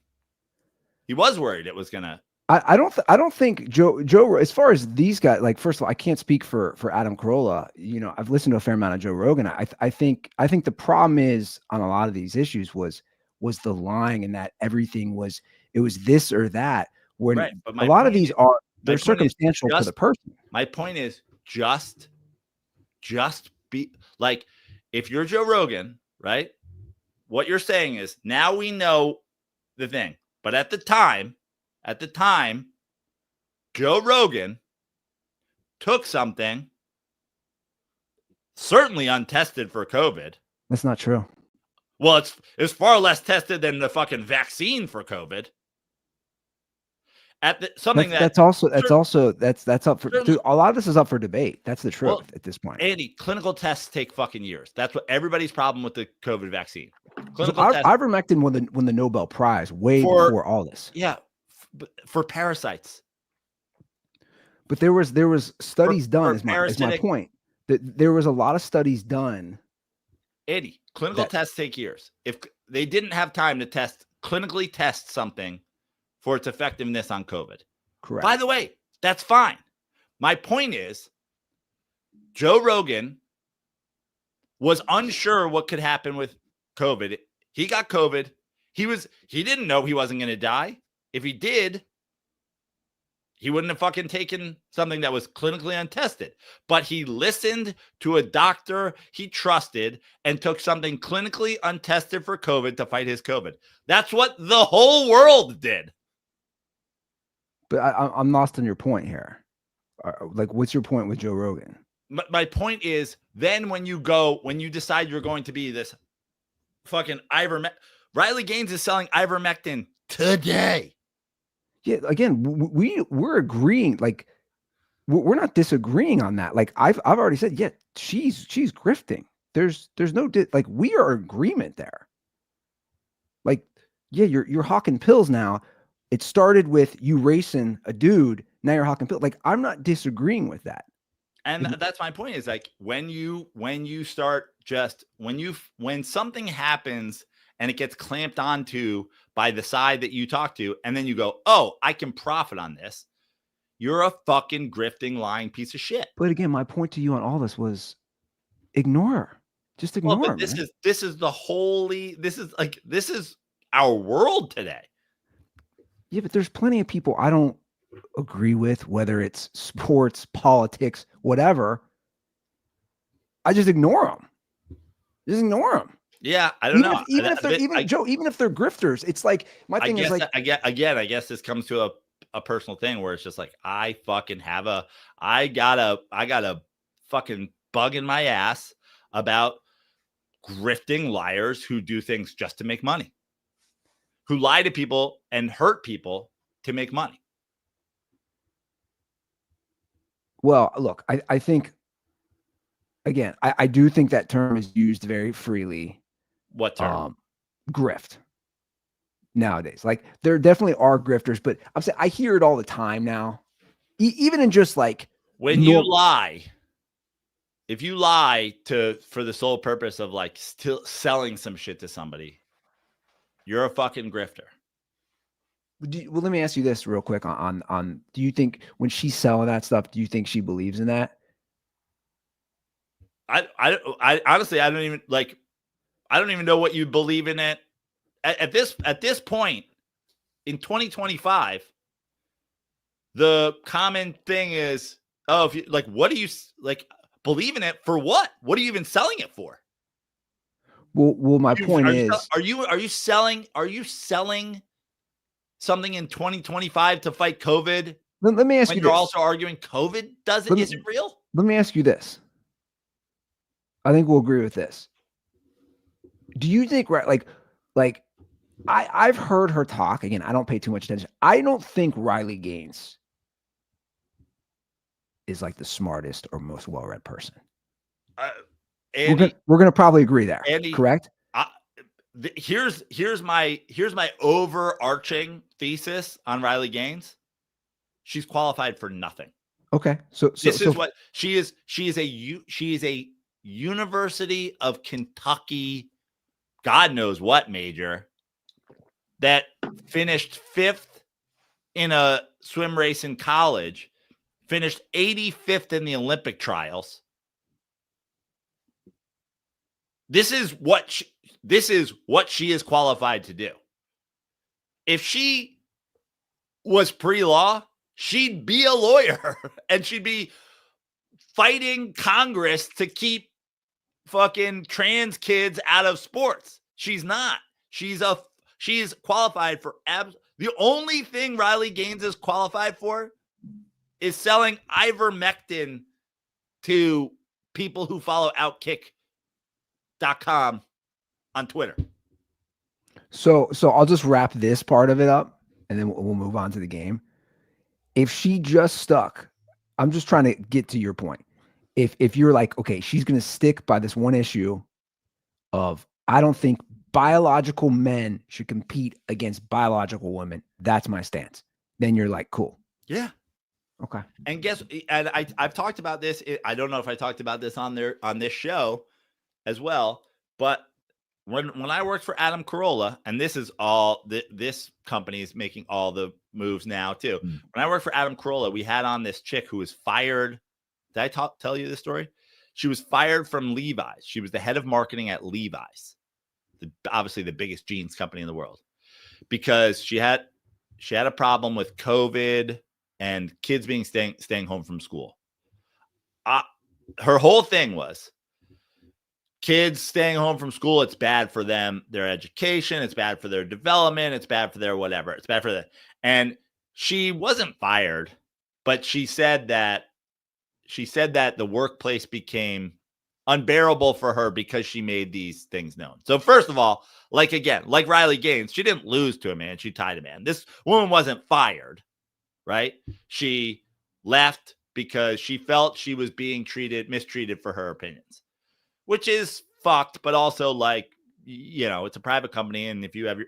Speaker 3: He was worried it was gonna.
Speaker 2: I don't think Joe, as far as these guys, like, first of all, I can't speak for Adam Carolla. You know, I've listened to a fair amount of Joe Rogan. I think the problem is on a lot of these issues was the lying, and that everything was, it was this or that. When
Speaker 3: Right, but
Speaker 2: a lot of these are, they're circumstantial to the person.
Speaker 3: My point is just be like, if you're Joe Rogan, right? What you're saying is, now we know the thing, but at the time, Joe Rogan took something certainly untested for COVID.
Speaker 2: That's not true.
Speaker 3: Well, it's far less tested than the fucking vaccine for COVID. That's up for, dude, a lot of this is up for debate. That's the truth at this point.
Speaker 2: Andy,
Speaker 3: clinical tests take fucking years. That's what everybody's problem with the COVID vaccine.
Speaker 2: Ivermectin won the Nobel Prize way before all this.
Speaker 3: Yeah, for parasites.
Speaker 2: But there was studies done. Is my point. That there was a lot of studies done.
Speaker 3: Andy, clinical tests take years. If they didn't have time to clinically test something for its effectiveness on COVID.
Speaker 2: Correct.
Speaker 3: By the way, that's fine. My point is, Joe Rogan was unsure what could happen with COVID. He got COVID. He didn't know he wasn't going to die. If he did, he wouldn't have fucking taken something that was clinically untested. But he listened to a doctor he trusted and took something clinically untested for COVID to fight his COVID. That's what the whole world did.
Speaker 2: But I'm lost on your point here. Like, what's your point with Joe Rogan?
Speaker 3: My point is, then when you decide you're going to be this fucking ivermectin, Riley Gaines is selling ivermectin today.
Speaker 2: Yeah, again, we're agreeing. Like, we're not disagreeing on that. Like, I've already said, yeah, she's grifting. There's no like, we are in agreement there. Like, yeah, you're hawking pills now. It started with you racing a dude. Now you're hawking pills. Like, I'm not disagreeing with that.
Speaker 3: And that's my point, is like, when something happens and it gets clamped onto by the side that you talk to, and then you go, oh, I can profit on this, you're a fucking grifting, lying piece of shit.
Speaker 2: But again, my point to you on all this was ignore her. Just ignore her.
Speaker 3: This is our world today.
Speaker 2: Yeah, but there's plenty of people I don't agree with, whether it's sports, politics, whatever. I just ignore them. Just ignore them.
Speaker 3: Yeah, I don't know.
Speaker 2: Even if they're grifters, it's like, my thing is like,
Speaker 3: I guess this comes to a personal thing where it's just like, I got a fucking bug in my ass about grifting liars who do things just to make money, who lie to people and hurt people to make money.
Speaker 2: Well, look, I think, again, I do think that term is used very freely.
Speaker 3: What term?
Speaker 2: Grift. Nowadays, like, there definitely are grifters, but I'm saying I hear it all the time now. Even in just like,
Speaker 3: when you lie, if you lie for the sole purpose of like still selling some shit to somebody, you're a fucking grifter.
Speaker 2: Well, let me ask you this real quick on do you think when she's selling that stuff, do you think she believes in that?
Speaker 3: I honestly, I don't even know what you believe in it at this point in 2025. The common thing is, oh, if you like, what do you like believe in it for? What are you even selling it for?
Speaker 2: Well, my point is,
Speaker 3: are you selling something in 2025 to fight COVID?
Speaker 2: Let me ask you.
Speaker 3: You're also arguing COVID isn't real.
Speaker 2: Let me ask you this. I think we'll agree with this. Do you think, right? Like I've heard her talk. Again, I don't pay too much attention. I don't think Riley Gaines is like the smartest or most well-read person.
Speaker 3: Andy,
Speaker 2: we're gonna probably agree there.
Speaker 3: Andy,
Speaker 2: correct?
Speaker 3: Here's my overarching thesis on Riley Gaines. She's qualified for nothing.
Speaker 2: Okay,
Speaker 3: what she is. She is a University of Kentucky, God knows what major, that finished 5th in a swim race in college, finished 85th in the Olympic trials. This is what she is qualified to do. If she was pre-law, she'd be a lawyer and she'd be fighting Congress to keep fucking trans kids out of sports. She's not. She's qualified for the only thing Riley Gaines is qualified for is selling ivermectin to people who follow Outkick.com on Twitter.
Speaker 2: So I'll just wrap this part of it up and then we'll move on to the game. If she just stuck, I'm just trying to get to your point. If you're like, okay, she's going to stick by this one issue of, I don't think biological men should compete against biological women. That's my stance. Then you're like, cool.
Speaker 3: Yeah.
Speaker 2: Okay.
Speaker 3: And I've talked about this. I don't know if I talked about this on this show as well, but when I worked for Adam Carolla, and this is all this company is making all the moves now too. When I worked for Adam Carolla, we had on this chick who was fired. Did I tell you this story? She was fired from Levi's. She was the head of marketing at Levi's, obviously the biggest jeans company in the world, because she had a problem with COVID and kids staying home from school. Her whole thing was, kids staying home from school, it's bad for them, their education, it's bad for their development, it's bad for their whatever, it's bad for that. And she wasn't fired, but she said that the workplace became unbearable for her because she made these things known. So first of all, like Riley Gaines, she didn't lose to a man, she tied a man. This woman wasn't fired, right? She left because she felt she was being mistreated for her opinions, which is fucked, but also like, it's a private company. And if you have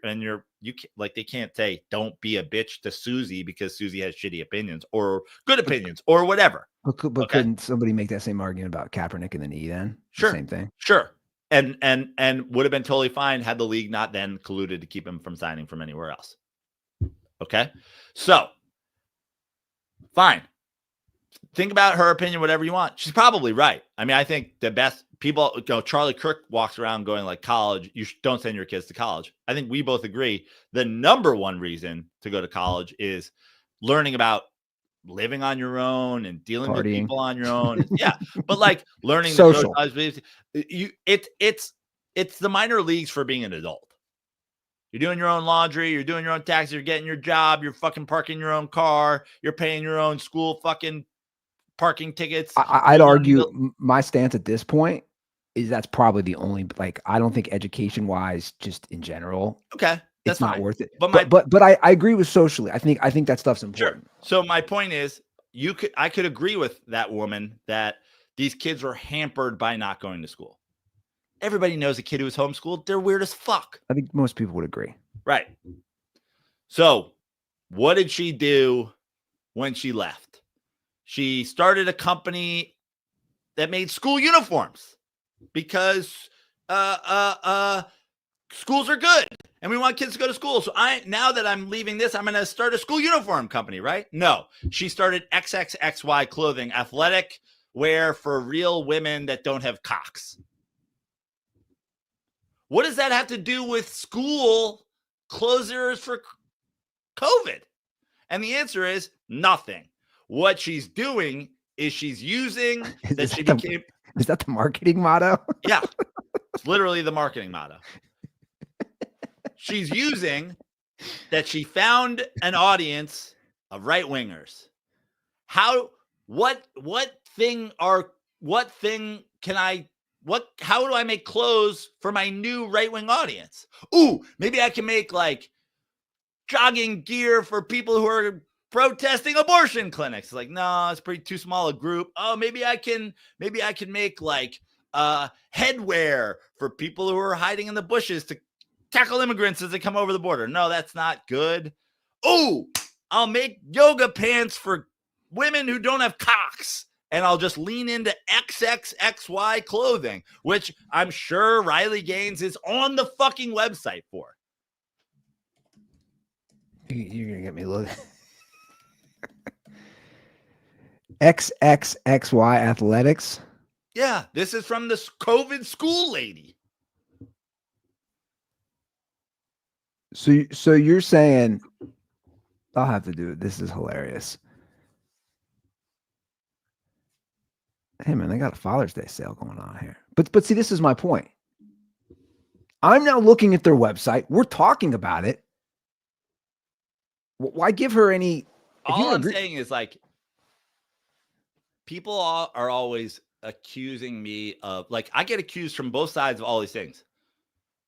Speaker 3: they can't say, don't be a bitch to Susie because Susie has shitty opinions or good opinions or whatever.
Speaker 2: But couldn't somebody make that same argument about Kaepernick and the knee then?
Speaker 3: Sure.
Speaker 2: Same thing.
Speaker 3: Sure. And would have been totally fine had the league not then colluded to keep him from signing from anywhere else. Okay. So fine. Think about her opinion, whatever you want. She's probably right. I mean, I think the best people, Charlie Kirk walks around going like, college, you don't send your kids to college. I think we both agree the number one reason to go to college is learning about living on your own and dealing with people on your own. Yeah. But like learning
Speaker 2: social.
Speaker 3: It's the minor leagues for being an adult. You're doing your own laundry, you're doing your own taxes, you're getting your job, you're fucking parking your own car, you're paying your own school fucking parking tickets.
Speaker 2: I'd argue my stance at this point is that's probably the only, like, I don't think education wise, just in general,
Speaker 3: okay,
Speaker 2: it's not worth it.
Speaker 3: But
Speaker 2: I agree with socially. I think that stuff's important.
Speaker 3: Sure. So my point is, I could agree with that woman that these kids were hampered by not going to school. Everybody knows a kid who was homeschooled. They're weird as fuck.
Speaker 2: I think most people would agree.
Speaker 3: Right. So what did she do when she left? She started a company that made school uniforms because schools are good and we want kids to go to school. So now that I'm leaving this, I'm going to start a school uniform company, right? No, she started XXXY clothing, athletic wear for real women that don't have cocks. What does that have to do with school closures for COVID? And the answer is nothing. What she's doing is she's using that she became.
Speaker 2: Is that the marketing motto?
Speaker 3: Yeah, it's literally the marketing motto. She's using that she found an audience of right wingers. How do I make clothes for my new right wing audience? Ooh, maybe I can make like jogging gear for people who are protesting abortion clinics. Like, no, it's pretty too small a group. Oh, maybe I can make like headwear for people who are hiding in the bushes to tackle immigrants as they come over the border. No, that's not good. Oh, I'll make yoga pants for women who don't have cocks. And I'll just lean into XXXY clothing, which I'm sure Riley Gaines is on the fucking website for.
Speaker 2: You're going to get me looking. XXXY Athletics.
Speaker 3: Yeah, this is from the COVID school lady.
Speaker 2: So you're saying I'll have to do it. This is hilarious. Hey man, they got a Father's Day sale going on here. But see, this is my point. I'm now looking at their website. We're talking about it. Why give her any?
Speaker 3: All I'm saying is like, people are always accusing me of, like, I get accused from both sides of all these things.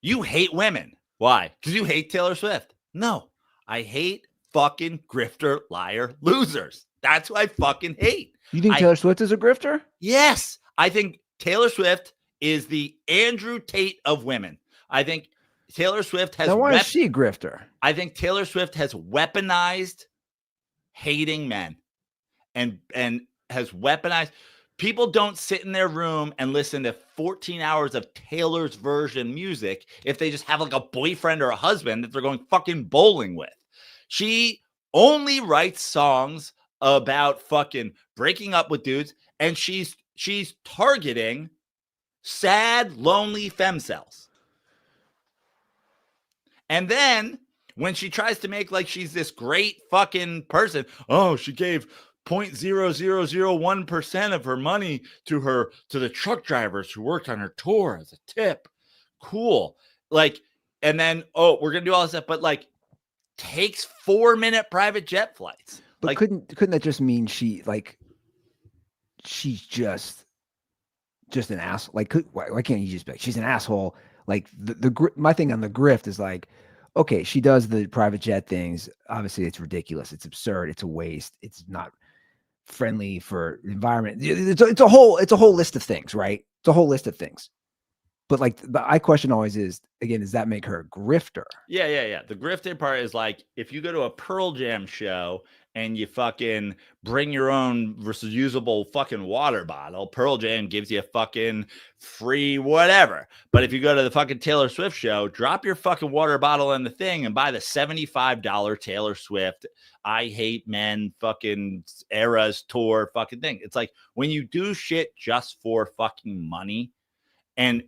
Speaker 3: You hate women. Why? Because you hate Taylor Swift. No, I hate fucking grifter, liar, losers. That's who I fucking hate.
Speaker 2: You think Taylor Swift is a grifter?
Speaker 3: Yes. I think Taylor Swift is the Andrew Tate of women. I think Taylor Swift has.
Speaker 2: Now, why is she a grifter?
Speaker 3: I think Taylor Swift has weaponized hating men and has weaponized. People don't sit in their room and listen to 14 hours of Taylor's version music if they just have like a boyfriend or a husband that they're going fucking bowling with. She only writes songs about fucking breaking up with dudes, and she's targeting sad, lonely femcells. And then when she tries to make like she's this great fucking person, oh, she gave 0.0001% of her money to the truck drivers who worked on her tour as a tip. Cool. Like, and then, oh, we're gonna do all this stuff, but like takes 4-minute private jet flights.
Speaker 2: But
Speaker 3: like,
Speaker 2: couldn't that just mean she's just an asshole? Like, why can't you just be like, she's an asshole? Like my thing on the grift is like, okay, she does the private jet things. Obviously, it's ridiculous. It's absurd. It's a waste. It's not friendly for the environment. It's a whole list of things, right? It's a whole list of things. But like, I question always is, again, does that make her a grifter?
Speaker 3: Yeah. The grifting part is like, if you go to a Pearl Jam show and you fucking bring your own reusable fucking water bottle, Pearl Jam gives you a fucking free whatever. But if you go to the fucking Taylor Swift show, drop your fucking water bottle in the thing and buy the $75 Taylor Swift I Hate Men fucking Eras tour fucking thing. It's like, when you do shit just for fucking money, and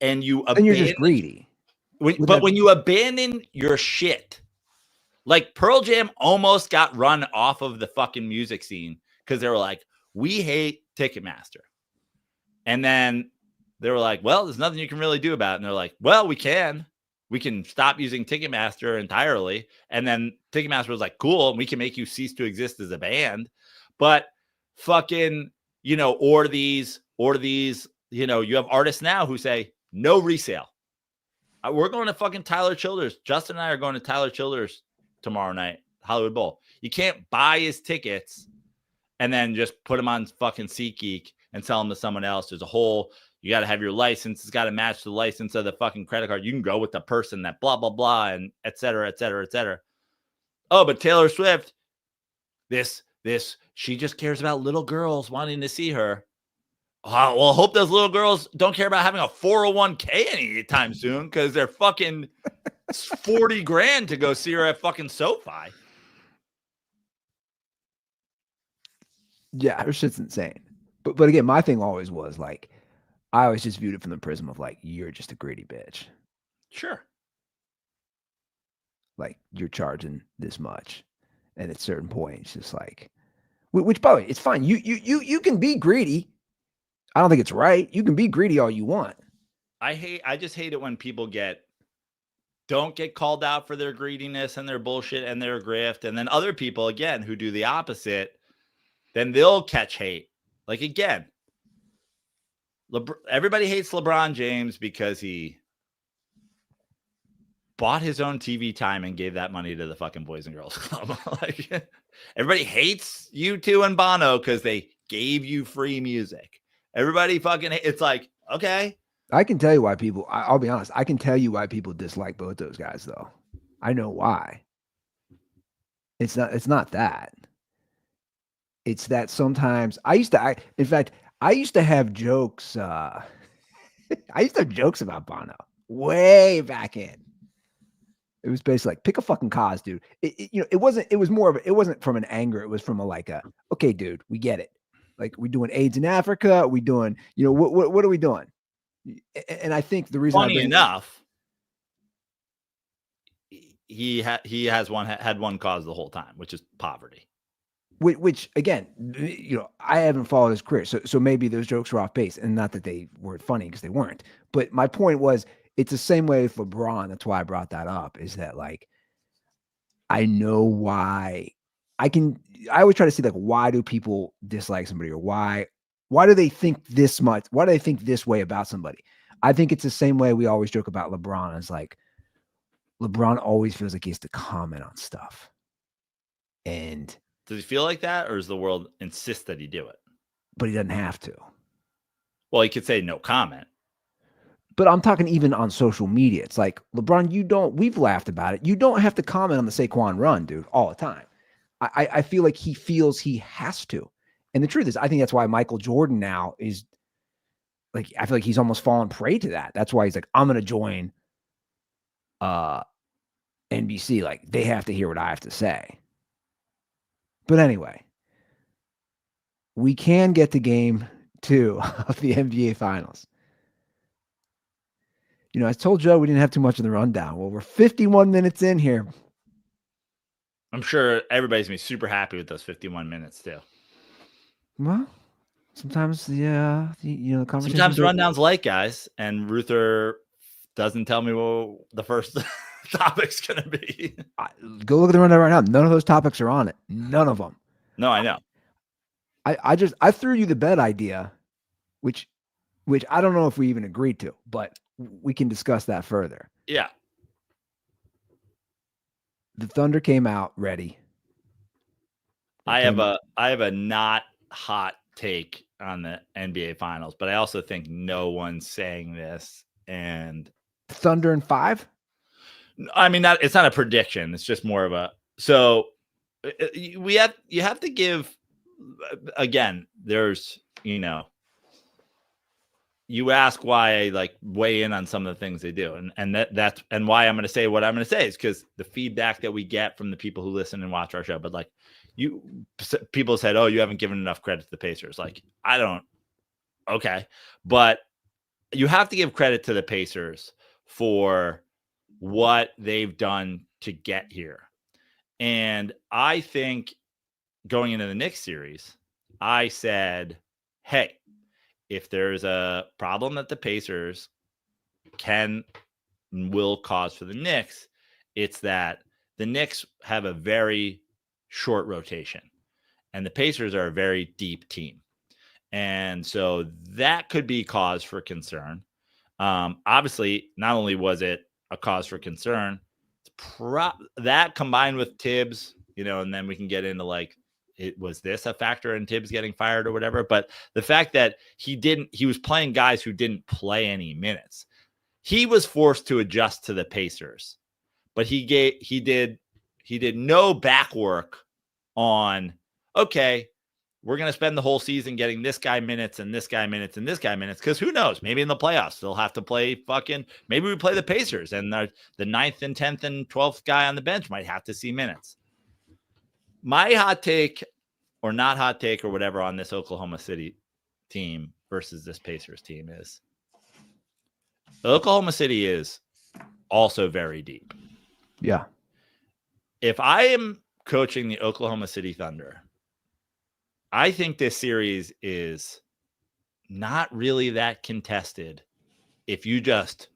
Speaker 3: you abandon,
Speaker 2: you're just greedy.
Speaker 3: When you abandon your shit, like Pearl Jam almost got run off of the fucking music scene because they were like, we hate Ticketmaster. And then they were like, well, there's nothing you can really do about it. And they're like, well, we can stop using Ticketmaster entirely. And then Ticketmaster was like, cool, we can make you cease to exist as a band. But fucking, or these, you have artists now who say no resale. We're going to fucking Tyler Childers. Justin and I are going to Tyler Childers tomorrow night, Hollywood Bowl. You can't buy his tickets and then just put them on fucking SeatGeek and sell them to someone else. There's a whole, you got to have your license. It's got to match the license of the fucking credit card. You can go with the person that blah, blah, blah, and et cetera, et cetera, et cetera. Oh, but Taylor Swift, she just cares about little girls wanting to see her. Oh, well, hope those little girls don't care about having a 401k anytime soon, because they're fucking $40,000 to go see her at fucking SoFi.
Speaker 2: Yeah, her shit's insane. But again, my thing always was like, I always just viewed it from the prism of like, you're just a greedy bitch.
Speaker 3: Sure.
Speaker 2: Like, you're charging this much, and at certain points, just like, which by the way, it's fine. You can be greedy. I don't think it's right. You can be greedy all you want.
Speaker 3: I just hate it when people don't get called out for their greediness and their bullshit and their grift. And then other people, again, who do the opposite, then they'll catch hate. Like, again, everybody hates LeBron James because he bought his own TV time and gave that money to the fucking Boys and Girls Club. Like, everybody hates U2 and Bono because they gave you free music. Everybody fucking, it's like, okay.
Speaker 2: I can tell you why people, I'll be honest, I can tell you why people dislike both those guys, though. I know why. It's not that. It's that sometimes I used to have jokes. I used to have jokes about Bono way back in. It was basically like, pick a fucking cause, dude. It wasn't from an anger. It was from okay, dude, we get it. Like, we doing AIDS in Africa. We doing, what are we doing? And I think the reason
Speaker 3: Funny enough, he had one cause the whole time, which is poverty.
Speaker 2: Which again, I haven't followed his career, so maybe those jokes were off base, and not that they weren't funny, because they weren't. But my point was, it's the same way with LeBron. That's why I brought that up. Is that, like, I know why. I always try to see, like, why do people dislike somebody, or why do they think this much? Why do they think this way about somebody? I think it's the same way we always joke about LeBron. As like, LeBron always feels like he has to comment on stuff, and
Speaker 3: does he feel like that, or does the world insist that he do it?
Speaker 2: But he doesn't have to.
Speaker 3: Well, he could say no comment.
Speaker 2: But I'm talking even on social media. It's like, LeBron, we've laughed about it. You don't have to comment on the Saquon run, dude, all the time. I feel like he feels he has to. And the truth is, I think that's why Michael Jordan now is like, I feel like he's almost fallen prey to that. That's why he's like, I'm going to join NBC. Like, they have to hear what I have to say. But anyway, we can get to game 2 of the NBA Finals. I told Joe we didn't have too much in the rundown. Well, we're 51 minutes in here.
Speaker 3: I'm sure everybody's going to be super happy with those 51 minutes, too.
Speaker 2: Well, sometimes, the conversation.
Speaker 3: Sometimes rundown's light, guys, and Ruther doesn't tell me what the first topic's going to be.
Speaker 2: Go look at the rundown right now. None of those topics are on it. None of them.
Speaker 3: No, I know.
Speaker 2: I threw you the bet idea, which I don't know if we even agreed to, but we can discuss that further.
Speaker 3: Yeah.
Speaker 2: The Thunder came out ready.
Speaker 3: I have a not hot take on the NBA Finals, but I also think no one's saying this. And
Speaker 2: Thunder in 5?
Speaker 3: I mean, it's not a prediction. It's just more of so you have to give, again, there's, you ask why I like weigh in on some of the things they do. And that's why I'm going to say what I'm going to say is because the feedback that we get from the people who listen and watch our show, but like people said, oh, you haven't given enough credit to the Pacers. Like, I don't. Okay. But you have to give credit to the Pacers for what they've done to get here. And I think going into the Knicks series, I said, hey, if there's a problem that the Pacers will cause for the Knicks, it's that the Knicks have a very short rotation and the Pacers are a very deep team. And so that could be cause for concern. Obviously, not only was it a cause for concern, that combined with Tibbs, and then we can get into like, was this a factor in Tibbs getting fired or whatever? But the fact that he was playing guys who didn't play any minutes. He was forced to adjust to the Pacers, but he did no back work on, okay, we're going to spend the whole season getting this guy minutes and this guy minutes and this guy minutes. Because who knows? Maybe in the playoffs, they'll have to play maybe we play the Pacers and the 9th and 10th and 12th guy on the bench might have to see minutes. My hot take or not hot take or whatever on this Oklahoma City team versus this Pacers team is Oklahoma City is also very deep.
Speaker 2: Yeah.
Speaker 3: If I am coaching the Oklahoma City Thunder, I think this series is not really that contested if you just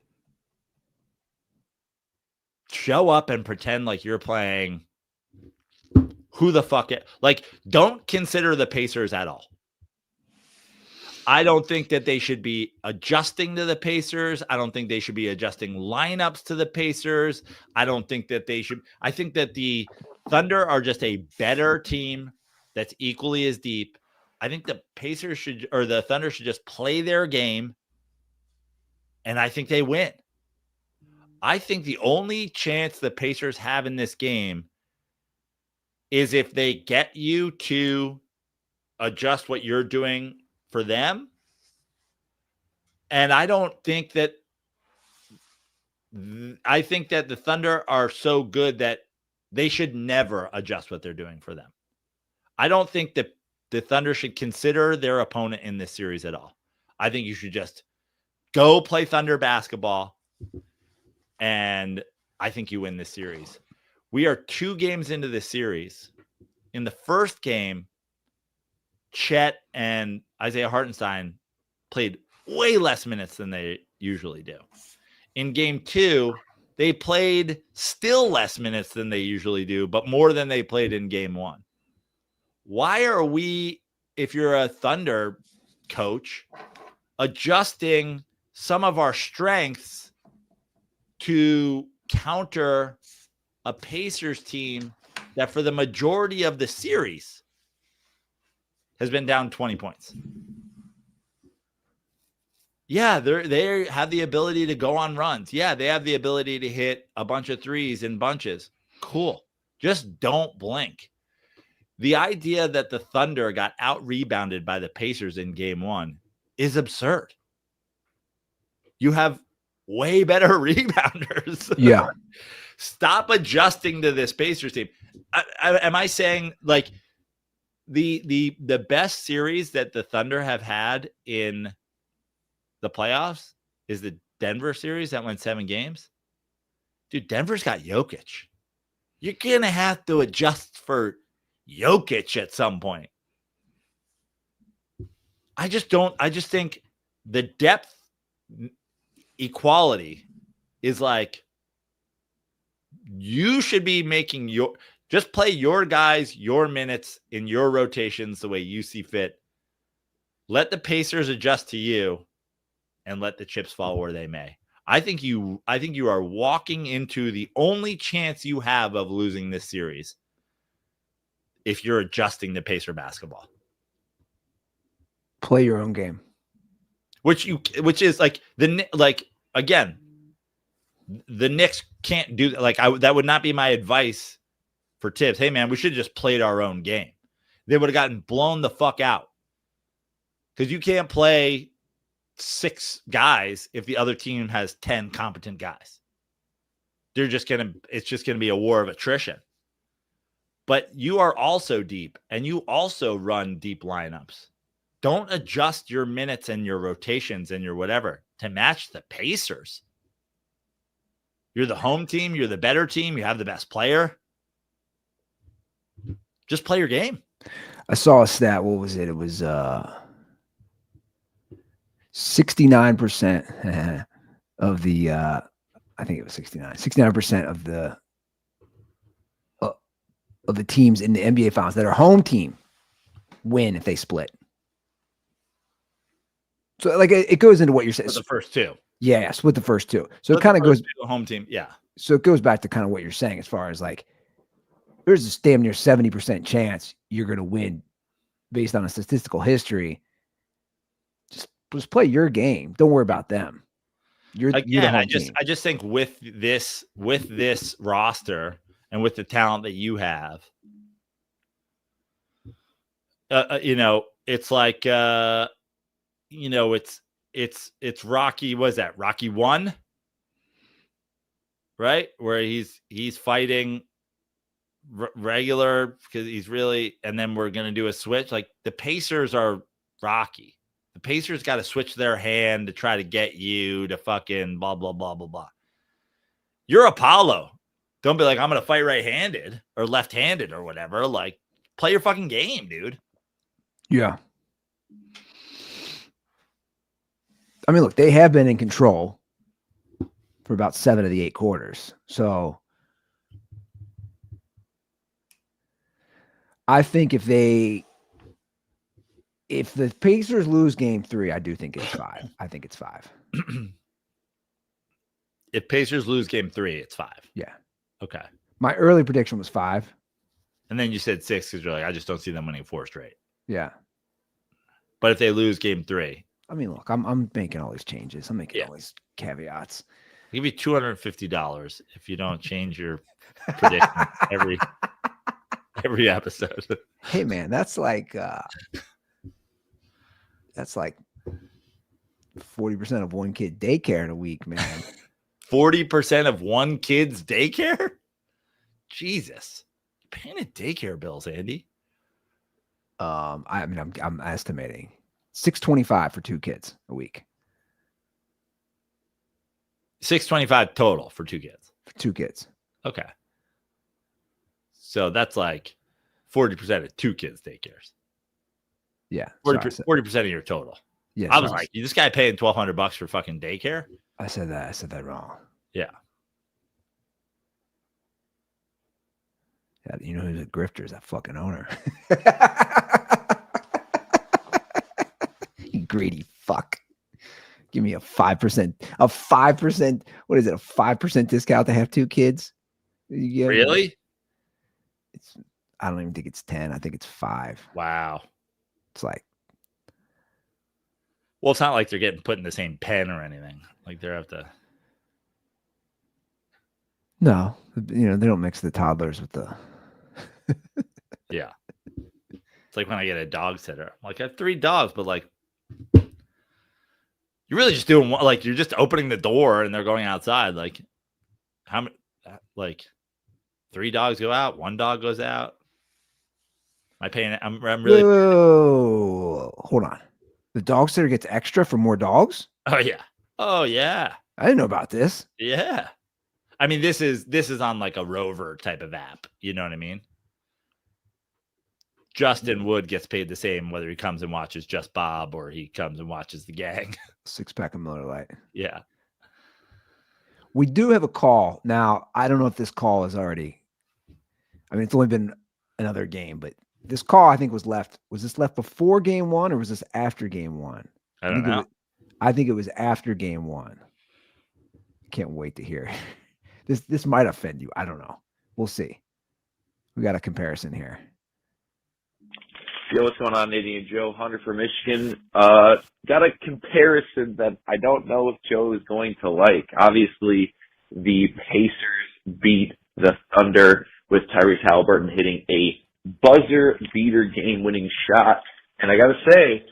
Speaker 3: show up and pretend like you're playing who the fuck it. Like, don't consider the Pacers at all. I don't think that they should be adjusting to the Pacers. I don't think they should be adjusting lineups to the Pacers. I don't think that they should. I think that the Thunder are just a better team that's equally as deep. I think the the Thunder should just play their game, and I think they win. I think the only chance the Pacers have in this game is if they get you to adjust what you're doing for them. And I don't think that I think that the Thunder are so good that they should never adjust what they're doing for them. I don't think that the Thunder should consider their opponent in this series at all. I think you should just go play Thunder basketball, and I think you win this series. We are 2 games into this series. In the first game, Chet and Isaiah Hartenstein played way less minutes than they usually do. In game 2, they played still less minutes than they usually do, but more than they played in game 1. Why are we, if you're a Thunder coach, adjusting some of our strengths to counter a Pacers team that for the majority of the series has been down 20 points? Yeah, they have the ability to go on runs. Yeah, they have the ability to hit a bunch of threes in bunches. Cool. Just don't blink. The idea that the Thunder got out-rebounded by the Pacers in game 1 is absurd. You have way better rebounders.
Speaker 2: Yeah.
Speaker 3: Stop adjusting to this Pacers team. Am I saying like the best series that the Thunder have had in the playoffs is the Denver series that went 7 games? Dude, Denver's got Jokic. You're going to have to adjust for Jokic at some point. I just think the depth equality is like, you should be making just play your guys, your minutes in your rotations the way you see fit. Let the Pacers adjust to you and let the chips fall where they may. I think you are walking into the only chance you have of losing this series if you're adjusting to Pacer basketball.
Speaker 2: Play your own game.
Speaker 3: Which is like again, the Knicks can't do that. That would not be my advice for Tibbs. Hey man, we should have just played our own game. They would have gotten blown the fuck out. Because you can't play 6 guys if the other team has 10 competent guys. It's just gonna be a war of attrition. But you are also deep, and you also run deep lineups. Don't adjust your minutes and your rotations and your whatever to match the Pacers. You're the home team. You're the better team. You have the best player. Just play your game.
Speaker 2: I saw a stat. What was it? It was 69% of the I think it was 69% of the teams in the NBA finals that are home team win if they split. So like it goes into what you're saying.
Speaker 3: For the first 2.
Speaker 2: Yeah, split the first 2. So it kind of goes
Speaker 3: home team. Yeah.
Speaker 2: So it goes back to kind of what you're saying as far as like there's a damn near 70% chance you're going to win based on a statistical history. Just play your game. Don't worry about them. You're the home team.
Speaker 3: I just think with this roster and with the talent that you have, it's like it's Rocky. What is that? Rocky 1, right? Where he's fighting regular because he's really, and then we're gonna do a switch. Like the Pacers are Rocky. The Pacers got to switch their hand to try to get you to fucking blah blah blah blah blah. You're Apollo. Don't be like, I'm gonna fight right-handed or left-handed or whatever. Like, play your fucking game, dude.
Speaker 2: Yeah. I mean, look, they have been in control for about 7 of the 8 quarters. So I think if the Pacers lose game 3, I do think it's 5. I think it's 5.
Speaker 3: If Pacers lose game 3, it's 5.
Speaker 2: Yeah.
Speaker 3: Okay.
Speaker 2: My early prediction was 5.
Speaker 3: And then you said 6 because you're like, I just don't see them winning 4 straight.
Speaker 2: Yeah.
Speaker 3: But if they lose game 3.
Speaker 2: I mean, look, I'm making all these changes. I'm making all these caveats.
Speaker 3: I'll give you $250 if you don't change your prediction every episode.
Speaker 2: Hey man, that's like 40% of one kid daycare in a week, man.
Speaker 3: 40% of one kid's daycare? Jesus. You're paying a daycare bills, Andy.
Speaker 2: I mean, I'm estimating $625 for 2 kids a week.
Speaker 3: $625 total for 2 kids.
Speaker 2: For 2 kids.
Speaker 3: Okay. So that's like 40% of 2 kids' daycares.
Speaker 2: Yeah.
Speaker 3: 40% of your total.
Speaker 2: Yeah.
Speaker 3: I was like, this guy paying $1,200 for fucking daycare?
Speaker 2: I said that wrong.
Speaker 3: Yeah.
Speaker 2: Yeah, you know who's a grifter is that fucking owner. You greedy fuck. Give me a 5%. What is it? A 5% discount to have 2 kids?
Speaker 3: Really?
Speaker 2: I don't even think it's 10. I think it's 5.
Speaker 3: Wow.
Speaker 2: It's like,
Speaker 3: well, it's not like they're getting put in the same pen or anything. Like they have to.
Speaker 2: No, they don't mix the toddlers with the.
Speaker 3: Yeah. It's like when I get a dog sitter. I'm like, I have 3 dogs, but like, you're really just doing like you're just opening the door and they're going outside. Like, how many? Like, 3 dogs go out, 1 dog goes out. Am I paying? I'm really.
Speaker 2: Whoa, hold on. The dog sitter gets extra for more dogs?
Speaker 3: Oh yeah. Oh yeah.
Speaker 2: I didn't know about this.
Speaker 3: Yeah. I mean, this is on like a Rover type of app. You know what I mean? Justin Wood gets paid the same whether he comes and watches Just Bob or he comes and watches the gang.
Speaker 2: 6-pack of Miller Lite.
Speaker 3: Yeah.
Speaker 2: We do have a call. Now, I don't know if this call is already. I mean, it's only been another game, but this call I think was left. Was this left before game 1 or was this after game 1?
Speaker 3: I don't know.
Speaker 2: I think it was after game 1. Can't wait to hear. This might offend you. I don't know. We'll see. We got a comparison here.
Speaker 4: Yo, what's going on, Nady and Joe? Hunter from Michigan. Got a comparison that I don't know if Joe is going to like. Obviously, the Pacers beat the Thunder with Tyrese Halliburton hitting a buzzer beater game-winning shot. And I got to say,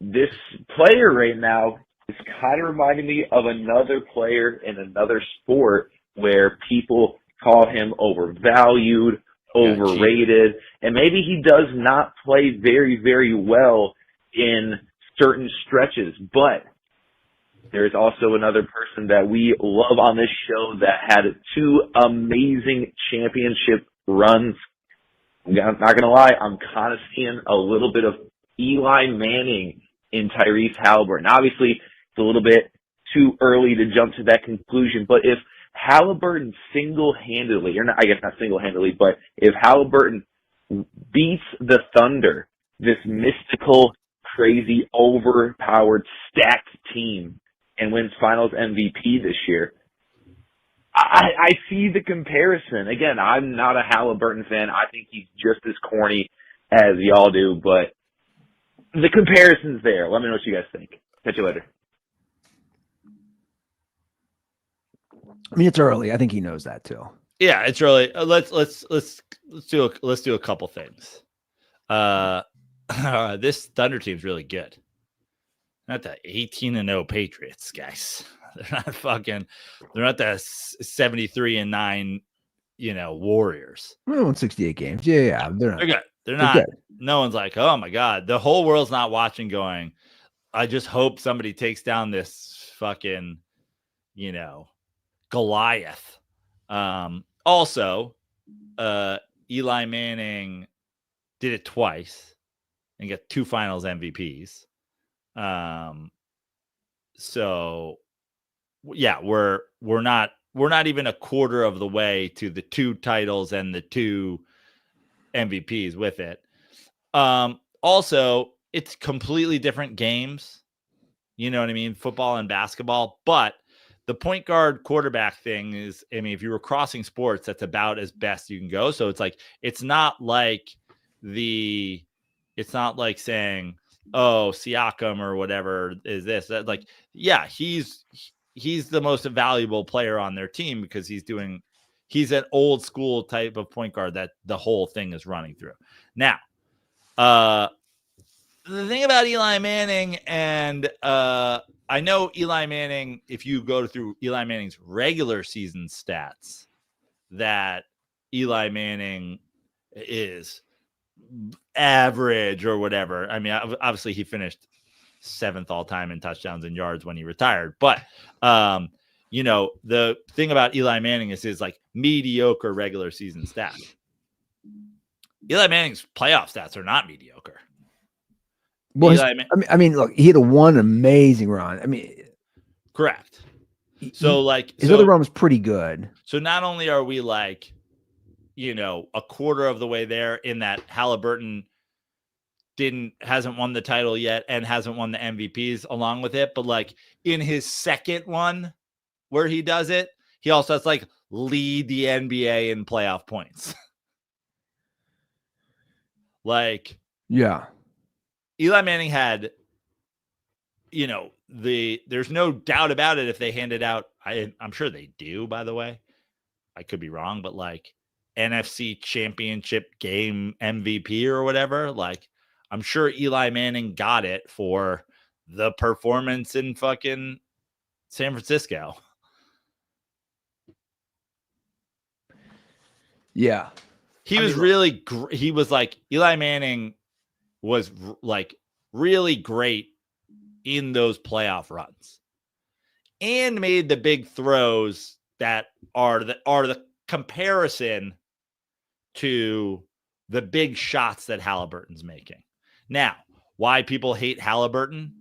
Speaker 4: this player right now is kind of reminding me of another player in another sport where people call him overvalued, overrated, and maybe he does not play very, very well in certain stretches, but there's also another person that we love on this show that had 2 amazing championship runs. I'm not going to lie, I'm kind of seeing a little bit of Eli Manning in Tyrese Halliburton. Obviously, it's a little bit too early to jump to that conclusion, but if Halliburton single-handedly, or not, I guess not single-handedly, but if Halliburton beats the Thunder, this mystical, crazy, overpowered, stacked team, and wins Finals MVP this year, I see the comparison. Again, I'm not a Halliburton fan. I think he's just as corny as y'all do, but the comparison's there. Let me know what you guys think. Catch you later.
Speaker 2: I mean, it's early. I think he knows that too.
Speaker 3: Yeah, it's early. Let's do a couple things. This Thunder team's really good. Not the 18-0 Patriots, guys. They're not the 73-9, Warriors.
Speaker 2: We won 68 games. Yeah. They're
Speaker 3: good. They're not. Good. No one's like, oh my God. The whole world's not watching going, I just hope somebody takes down this fucking, Goliath. Also, Eli Manning did it twice and got 2 Finals MVPs. So yeah, we're not even a quarter of the way to the 2 titles and the 2 MVPs with it. Also, it's completely different games. You know what I mean? Football and basketball, but the point guard quarterback thing is, I mean, if you were crossing sports, that's about as best you can go. So it's like, it's not like saying, oh, Siakam or whatever is this. That, like, yeah, he's the most valuable player on their team because he's an old school type of point guard that the whole thing is running through. Now, the thing about Eli Manning, and I know Eli Manning, if you go through Eli Manning's regular season stats, that Eli Manning is average or whatever. I mean, obviously he finished 7th all time in touchdowns and yards when he retired. But, you know, the thing about Eli Manning is his like mediocre regular season stats. Eli Manning's playoff stats are not mediocre.
Speaker 2: Well, I mean, look, he had one amazing run. I mean,
Speaker 3: correct. So like
Speaker 2: his other run was pretty good.
Speaker 3: So not only are we like, you know, a quarter of the way there in that Halliburton hasn't won the title yet and hasn't won the MVPs along with it, but like in his second one where he does it, he also has like lead the NBA in playoff points. Like,
Speaker 2: yeah,
Speaker 3: Eli Manning had, you know, there's no doubt about it if they handed out, I'm sure they do, by the way. I could be wrong, but like NFC championship game MVP or whatever, like I'm sure Eli Manning got it for the performance in fucking San Francisco.
Speaker 2: Yeah.
Speaker 3: He was like, Eli Manning was like really great in those playoff runs and made the big throws that are the comparison to the big shots that Halliburton's making. Now, why people hate Halliburton,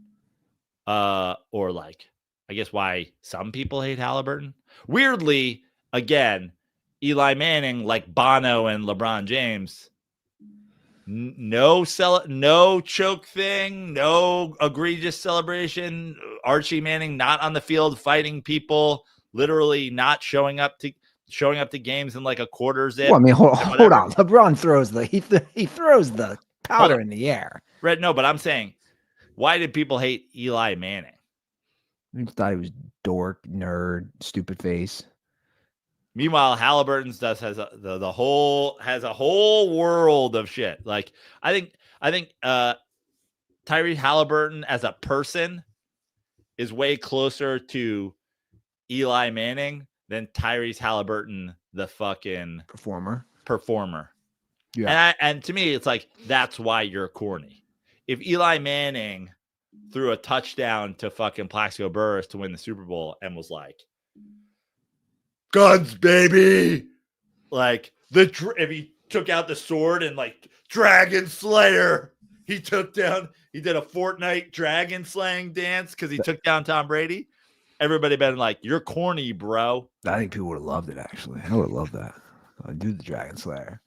Speaker 3: or like, I guess why some people hate Halliburton. Weirdly, again, Eli Manning, like Bono and LeBron James, no choke thing, no egregious celebration. Archie Manning not on the field fighting people, literally not showing up to games in like a quarter zip.
Speaker 2: Well, I mean, hold on. LeBron throws he throws the powder in the air.
Speaker 3: Right? No, but I'm saying, why did people hate Eli Manning?
Speaker 2: I thought he was dork, nerd, stupid face.
Speaker 3: Meanwhile, Halliburton's has a whole world of shit. Like I think Tyrese Halliburton as a person is way closer to Eli Manning than Tyrese Halliburton, the fucking performer.
Speaker 2: Yeah.
Speaker 3: And to me, it's like, that's why you're corny. If Eli Manning threw a touchdown to fucking Plaxico Burress to win the Super Bowl and was like, guns, baby. Like if he took out the sword and like Dragon Slayer, he did a Fortnite dragon slaying dance because he took down Tom Brady. Everybody been like, you're corny, bro.
Speaker 2: I think people would have loved it, actually. I would have loved that. I'd do the Dragon Slayer.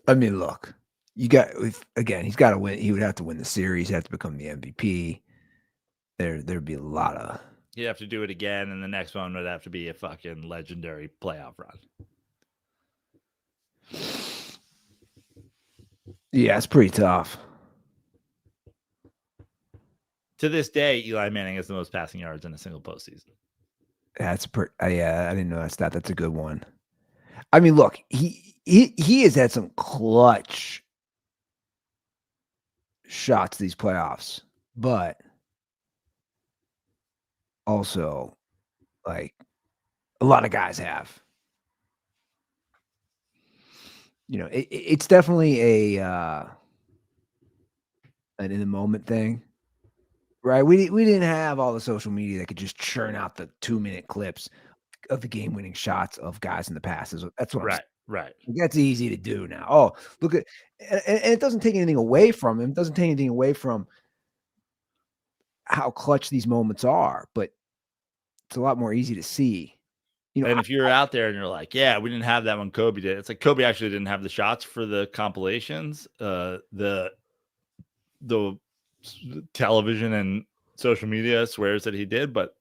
Speaker 2: I mean, look, he's got to win. He would have to win the series, have to become the MVP. There'd be a lot of.
Speaker 3: He'd have to do it again, and the next one would have to be a fucking legendary playoff run.
Speaker 2: Yeah, it's pretty tough.
Speaker 3: To this day, Eli Manning has the most passing yards in a single postseason.
Speaker 2: That's I didn't know that stat. That's a good one. I mean, look, he has had some clutch shots these playoffs, but also, like, a lot of guys have. You know, it's definitely an in the moment thing, right? We didn't have all the social media that could just churn out the 2-minute clips of the game winning shots of guys in the past. That's what I'm saying.
Speaker 3: Right.
Speaker 2: That's easy to do now. Oh, look at, and it doesn't take anything away from him. It doesn't take anything away from how clutch these moments are, but it's a lot more easy to see. You know,
Speaker 3: and if you're out there and you're like, yeah, we didn't have that when Kobe did. It's like Kobe actually didn't have the shots for the compilations. The television and social media swears that he did, but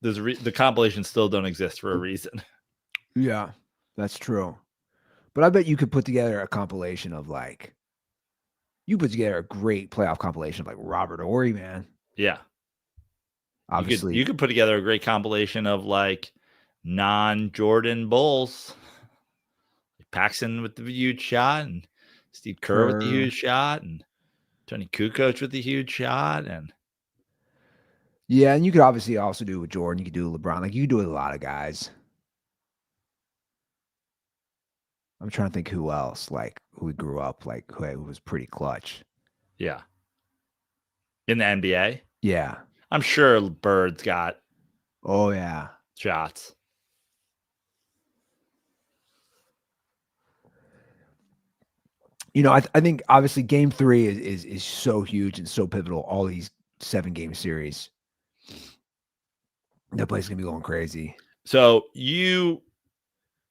Speaker 3: the compilations still don't exist for a reason.
Speaker 2: Yeah, that's true. But I bet you could put together a compilation of like, you put together a great playoff compilation of like Robert Horry, man.
Speaker 3: Yeah.
Speaker 2: Obviously.
Speaker 3: You could put together a great compilation of like non-Jordan Bulls. Paxson with the huge shot and Steve Kerr with the huge shot, and Tony Kukoc with the huge shot, and
Speaker 2: yeah, and you could obviously also do it with Jordan. You could do it with LeBron. Like you could do it with a lot of guys. I'm trying to think who else, like who we grew up, like who was pretty clutch.
Speaker 3: yeah, in the NBA.
Speaker 2: Yeah.
Speaker 3: I'm sure Bird's got
Speaker 2: Oh yeah.
Speaker 3: shots.
Speaker 2: You know, I think obviously Game 3 is so huge and so pivotal. All these 7-game series, that place is gonna be going crazy.
Speaker 3: So you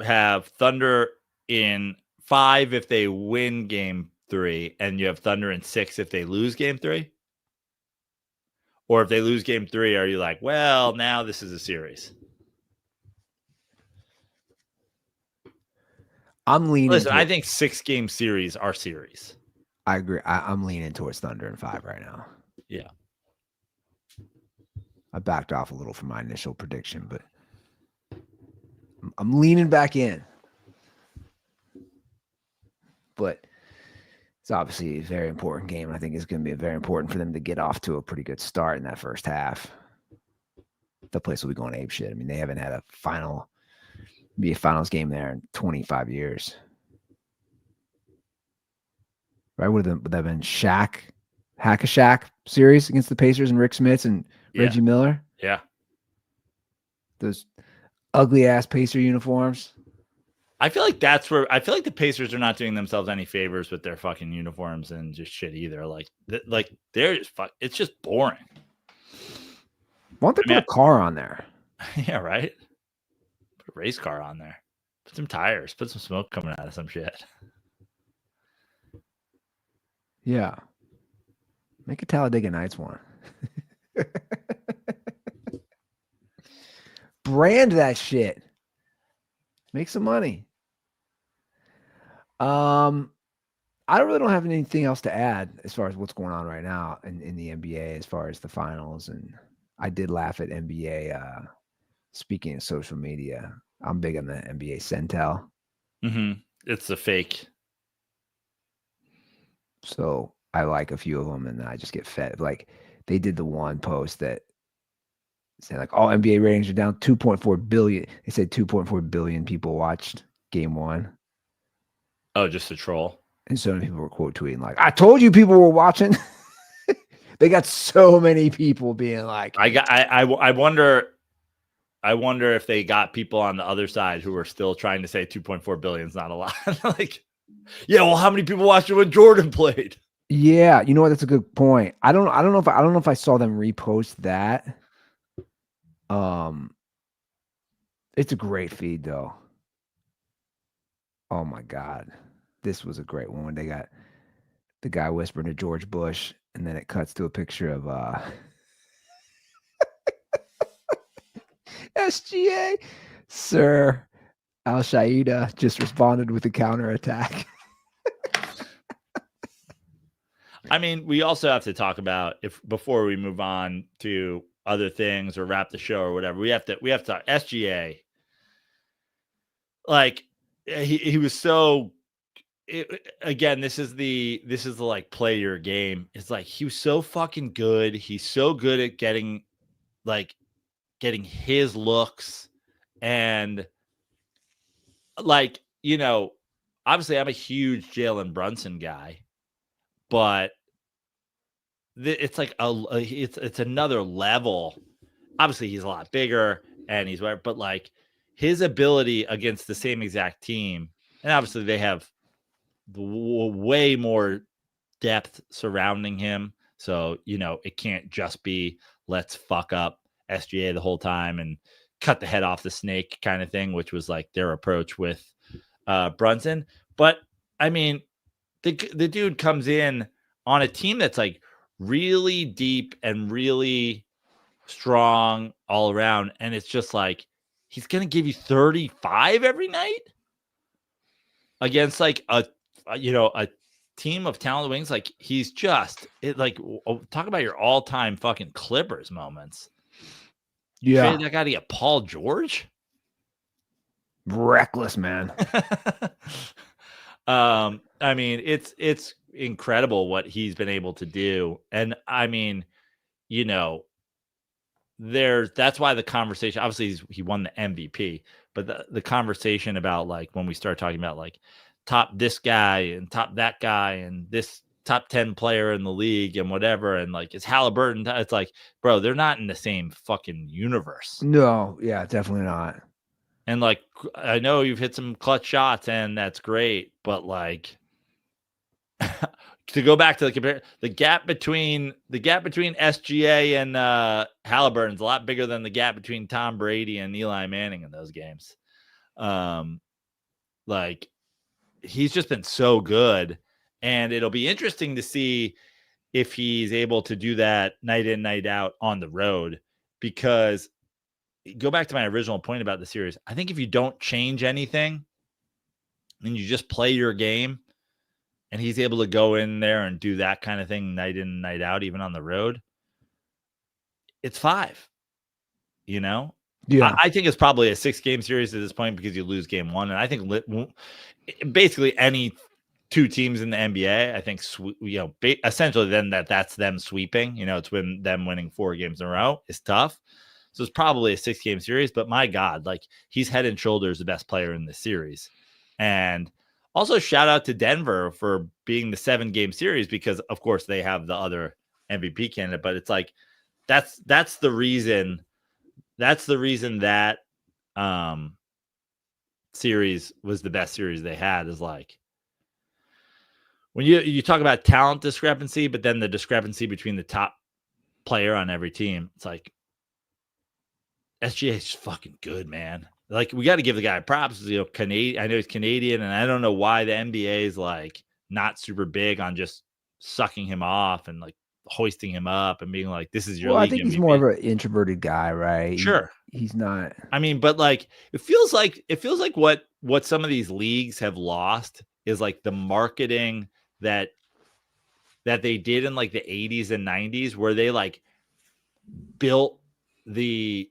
Speaker 3: have Thunder in 5 if they win Game 3, and you have Thunder in 6 if they lose Game 3. Or if they lose Game 3, are you like, well, now this is a series?
Speaker 2: I'm leaning.
Speaker 3: Listen, I think 6-game series are series.
Speaker 2: I agree. I'm leaning towards Thunder in 5 right now.
Speaker 3: Yeah.
Speaker 2: I backed off a little from my initial prediction, but I'm leaning back in. But it's obviously a very important game, and I think it's going to be very important for them to get off to a pretty good start in that first half. The place will be going ape shit. I mean, they haven't had a finals game there in 25 years. Right? Would that have been Hack-a-Shaq series against the Pacers and Rick Smits and Reggie Miller?
Speaker 3: Yeah.
Speaker 2: Those ugly ass Pacer uniforms.
Speaker 3: I feel like the Pacers are not doing themselves any favors with their fucking uniforms and just shit either. Like they're just it's just boring.
Speaker 2: Why don't they put a car on there?
Speaker 3: Yeah, right. Put a race car on there. Put some tires. Put some smoke coming out of some shit.
Speaker 2: Yeah. Make a Talladega Nights one. Brand that shit. Make some money. I don't have anything else to add as far as what's going on right now in the NBA as far as the finals. And I did laugh at NBA. Speaking of social media, I'm big on the NBA Centel.
Speaker 3: Mm-hmm. It's a fake.
Speaker 2: So I like a few of them, and I just get fed. Like they did the one post that said like all NBA ratings are down 2.4 billion. They said 2.4 billion people watched Game 1.
Speaker 3: Oh, just a troll.
Speaker 2: And so many people were quote tweeting like, "I told you people were watching." They got so many people being like,
Speaker 3: I wonder if they got people on the other side who are still trying to say 2.4 billion is not a lot. Like, yeah, well, how many people watched it when Jordan played?
Speaker 2: Yeah, you know what? That's a good point. I don't know if I saw them repost that. It's a great feed though. Oh my God. This was a great one when they got the guy whispering to George Bush, and then it cuts to a picture of SGA. Sir Al-Shaida just responded with a counterattack.
Speaker 3: I mean, we also have to talk about before we move on to other things or wrap the show or whatever, we have to SGA. Like he was so again, this is the like play your game. It's like he was so fucking good. He's so good at getting his looks, and like, you know, obviously I'm a huge Jalen Brunson guy, but it's like it's another level. Obviously he's a lot bigger and he's whatever, but like his ability against the same exact team, and obviously they have way more depth surrounding him. So, you know, it can't just be let's fuck up SGA the whole time and cut the head off the snake kind of thing, which was like their approach with Brunson. But I mean, the dude comes in on a team that's like really deep and really strong all around, and it's just like he's gonna give you 35 every night against like a team of talented wings. Like he's just talk about your all-time fucking Clippers moments.
Speaker 2: Yeah,
Speaker 3: traded that guy to get Paul George.
Speaker 2: Reckless, man.
Speaker 3: I mean, it's incredible what he's been able to do. And I mean, you know, that's why the conversation, obviously he won the MVP, but the conversation about like when we start talking about like top this guy and top that guy and this top 10 player in the league and whatever, and like it's Halliburton, it's like, bro, they're not in the same fucking universe.
Speaker 2: No, yeah, definitely not.
Speaker 3: And like, I know you've hit some clutch shots and that's great, but like to go back to the gap between SGA and Halliburton's a lot bigger than the gap between Tom Brady and Eli Manning in those games. Like he's just been so good, and it'll be interesting to see if he's able to do that night in, night out on the road, because go back to my original point about the series. I think if you don't change anything and you just play your game, and he's able to go in there and do that kind of thing night in, night out, even on the road, it's 5, you know?
Speaker 2: Yeah.
Speaker 3: I think it's probably a 6-game series at this point because you lose game 1. And I think basically any 2 teams in the NBA, I think, essentially then that's them sweeping. You know, it's when them winning 4 games in a row is tough. So it's probably a 6-game series. But my God, like he's head and shoulders the best player in the series. And also, shout out to Denver for being the 7-game series because, of course, they have the other MVP candidate. But it's like that's the reason. That's the reason that series was the best series they had. Is like when you talk about talent discrepancy, but then the discrepancy between the top player on every team. It's like SGA is fucking good, man. Like we got to give the guy props. You know, Canadian. I know he's Canadian, and I don't know why the NBA is like not super big on just sucking him off and like hoisting him up and being like, "This is your league."
Speaker 2: I think he's
Speaker 3: MVP.
Speaker 2: more of an introverted guy, right?
Speaker 3: Sure,
Speaker 2: he's not.
Speaker 3: I mean, but like it feels like what some of these leagues have lost is like the marketing that they did in like the 80s and 90s, where they like built the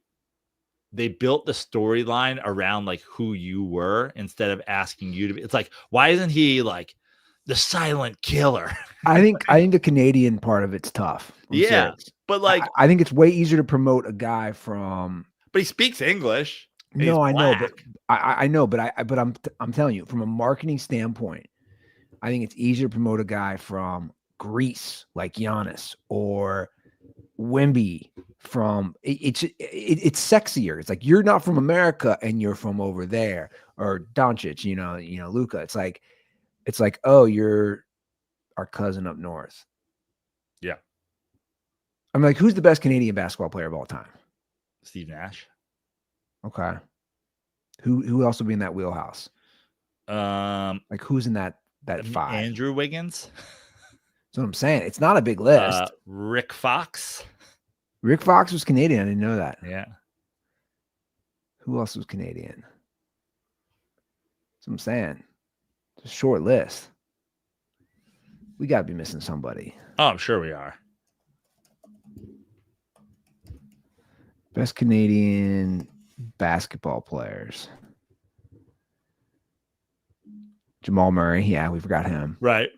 Speaker 3: storyline around like who you were instead of asking you to be. It's like, why isn't he like the silent killer?
Speaker 2: I think the Canadian part of it's tough.
Speaker 3: Yeah,
Speaker 2: serious.
Speaker 3: but like
Speaker 2: I think it's way easier to promote a guy from.
Speaker 3: But he speaks English.
Speaker 2: No, I know, but I know, but I'm telling you, from a marketing standpoint, I think it's easier to promote a guy from Greece like Giannis or Wemby from it's sexier. It's like you're not from America and you're from over there, or Doncic, you know, Luka. It's like, oh, you're our cousin up north.
Speaker 3: Yeah.
Speaker 2: I'm like, who's the best Canadian basketball player of all time?
Speaker 3: Steve Nash.
Speaker 2: Okay. Who else will be in that wheelhouse? Like who's in that 5?
Speaker 3: Andrew Wiggins.
Speaker 2: That's what I'm saying. It's not a big list.
Speaker 3: Rick Fox.
Speaker 2: Rick Fox was Canadian. I didn't know that.
Speaker 3: Yeah.
Speaker 2: Who else was Canadian? That's what I'm saying. It's a short list. We got to be missing somebody.
Speaker 3: Oh, I'm sure we are.
Speaker 2: Best Canadian basketball players. Jamal Murray. Yeah, we forgot him.
Speaker 3: Right.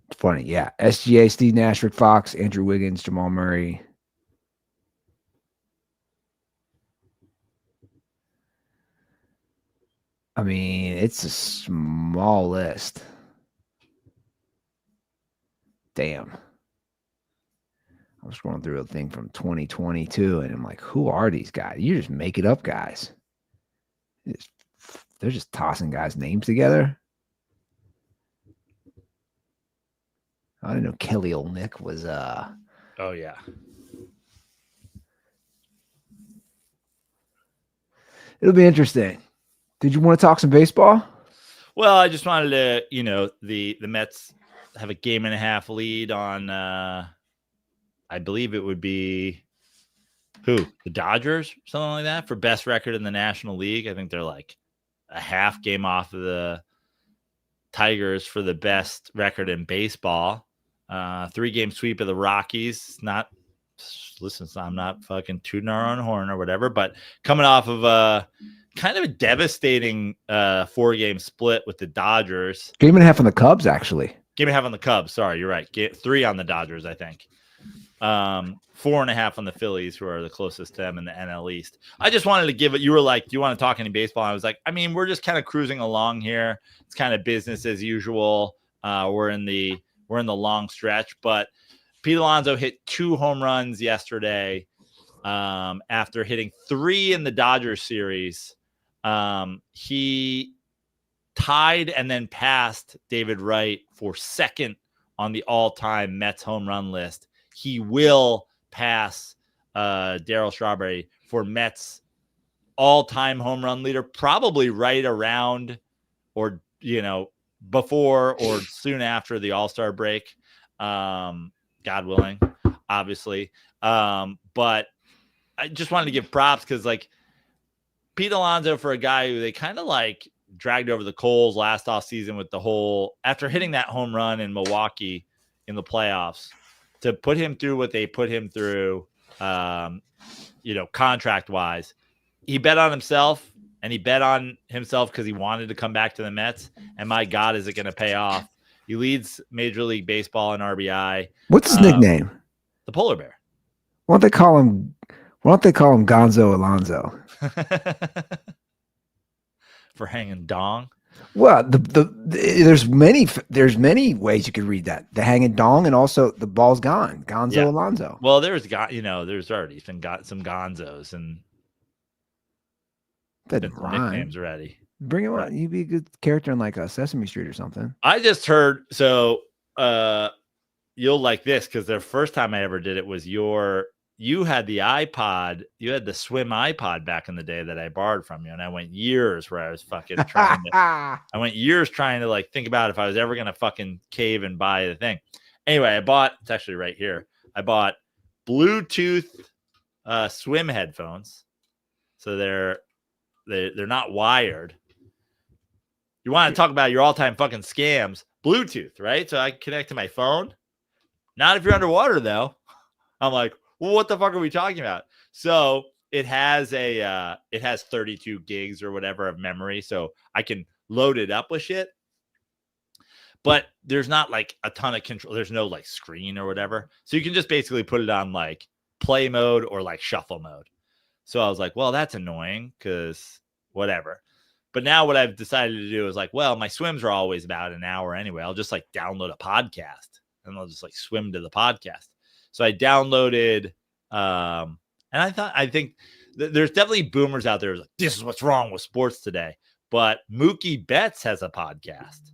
Speaker 2: It's funny. Yeah. SGA, Steve Nash, Rick Fox, Andrew Wiggins, Jamal Murray. I mean, it's a small list. Damn. I was scrolling through a thing from 2022, and I'm like, who are these guys? You just make it up, guys. They're just tossing guys' names together. I didn't know Kelly Olynyk was
Speaker 3: Oh yeah.
Speaker 2: It'll be interesting. Did you want to talk some baseball?
Speaker 3: Well, I just wanted to, the Mets have a 1.5 lead on I believe it would be the Dodgers, something like that, for best record in the National League. I think they're like a half game off of the Tigers for the best record in baseball. 3-game sweep of the Rockies. I'm not fucking tooting our own horn or whatever, but coming off of a kind of a devastating 4-game split with the Dodgers.
Speaker 2: Game and a half on the Cubs, actually.
Speaker 3: Game and a half on the Cubs. Sorry, you're right. 3 on the Dodgers, I think. 4.5 on the Phillies, who are the closest to them in the NL East. I just wanted to give it. You were like, "Do you want to talk any baseball?" I was like, "I mean, we're just kind of cruising along here. It's kind of business as usual. We're in the long stretch." But Pete Alonso hit 2 home runs yesterday after hitting 3 in the Dodgers series. He tied and then passed David Wright for second on the all-time Mets home run list. He will pass Darryl Strawberry for Mets all-time home run leader, probably right around or, before or soon after the All-Star break. God willing, obviously. But I just wanted to give props because, like, Pete Alonso, for a guy who they kind of like dragged over the coals last offseason with the whole, after hitting that home run in Milwaukee in the playoffs, to put him through what they put him through, contract wise, he bet on himself, and he bet on himself because he wanted to come back to the Mets. And my God, is it going to pay off? He leads Major League Baseball in RBI.
Speaker 2: What's his nickname?
Speaker 3: The Polar Bear.
Speaker 2: Why don't they call him Gonzo Alonso?
Speaker 3: For hanging dong.
Speaker 2: Well, there's many ways you could read that. The hanging dong, and also the ball's gone. Gonzo Alonso.
Speaker 3: Well, there's already got some Gonzos and
Speaker 2: That
Speaker 3: some nicknames already.
Speaker 2: Bring him on. You'd be a good character in like a Sesame Street or something.
Speaker 3: I just heard, so you'll like this because the first time I ever did it was you had the iPod, you had the Swim iPod back in the day that I borrowed from you. And I went years where I was fucking trying to like think about if I was ever going to fucking cave and buy the thing. Anyway, it's actually right here. I bought Bluetooth Swim headphones. So they're not wired. You want to talk about your all-time fucking scams, Bluetooth, right? So I connect to my phone. Not if you're underwater though. I'm like, well, what the fuck are we talking about? So it has 32 gigs or whatever of memory. So I can load it up with shit, but there's not like a ton of control. There's no like screen or whatever. So you can just basically put it on like play mode or like shuffle mode. So I was like, well, that's annoying because whatever. But now what I've decided to do is like, well, my swims are always about an hour anyway. I'll just like download a podcast and I'll just like swim to the podcast. So I downloaded, and I think there's definitely boomers out there like, this is what's wrong with sports today. But Mookie Betts has a podcast,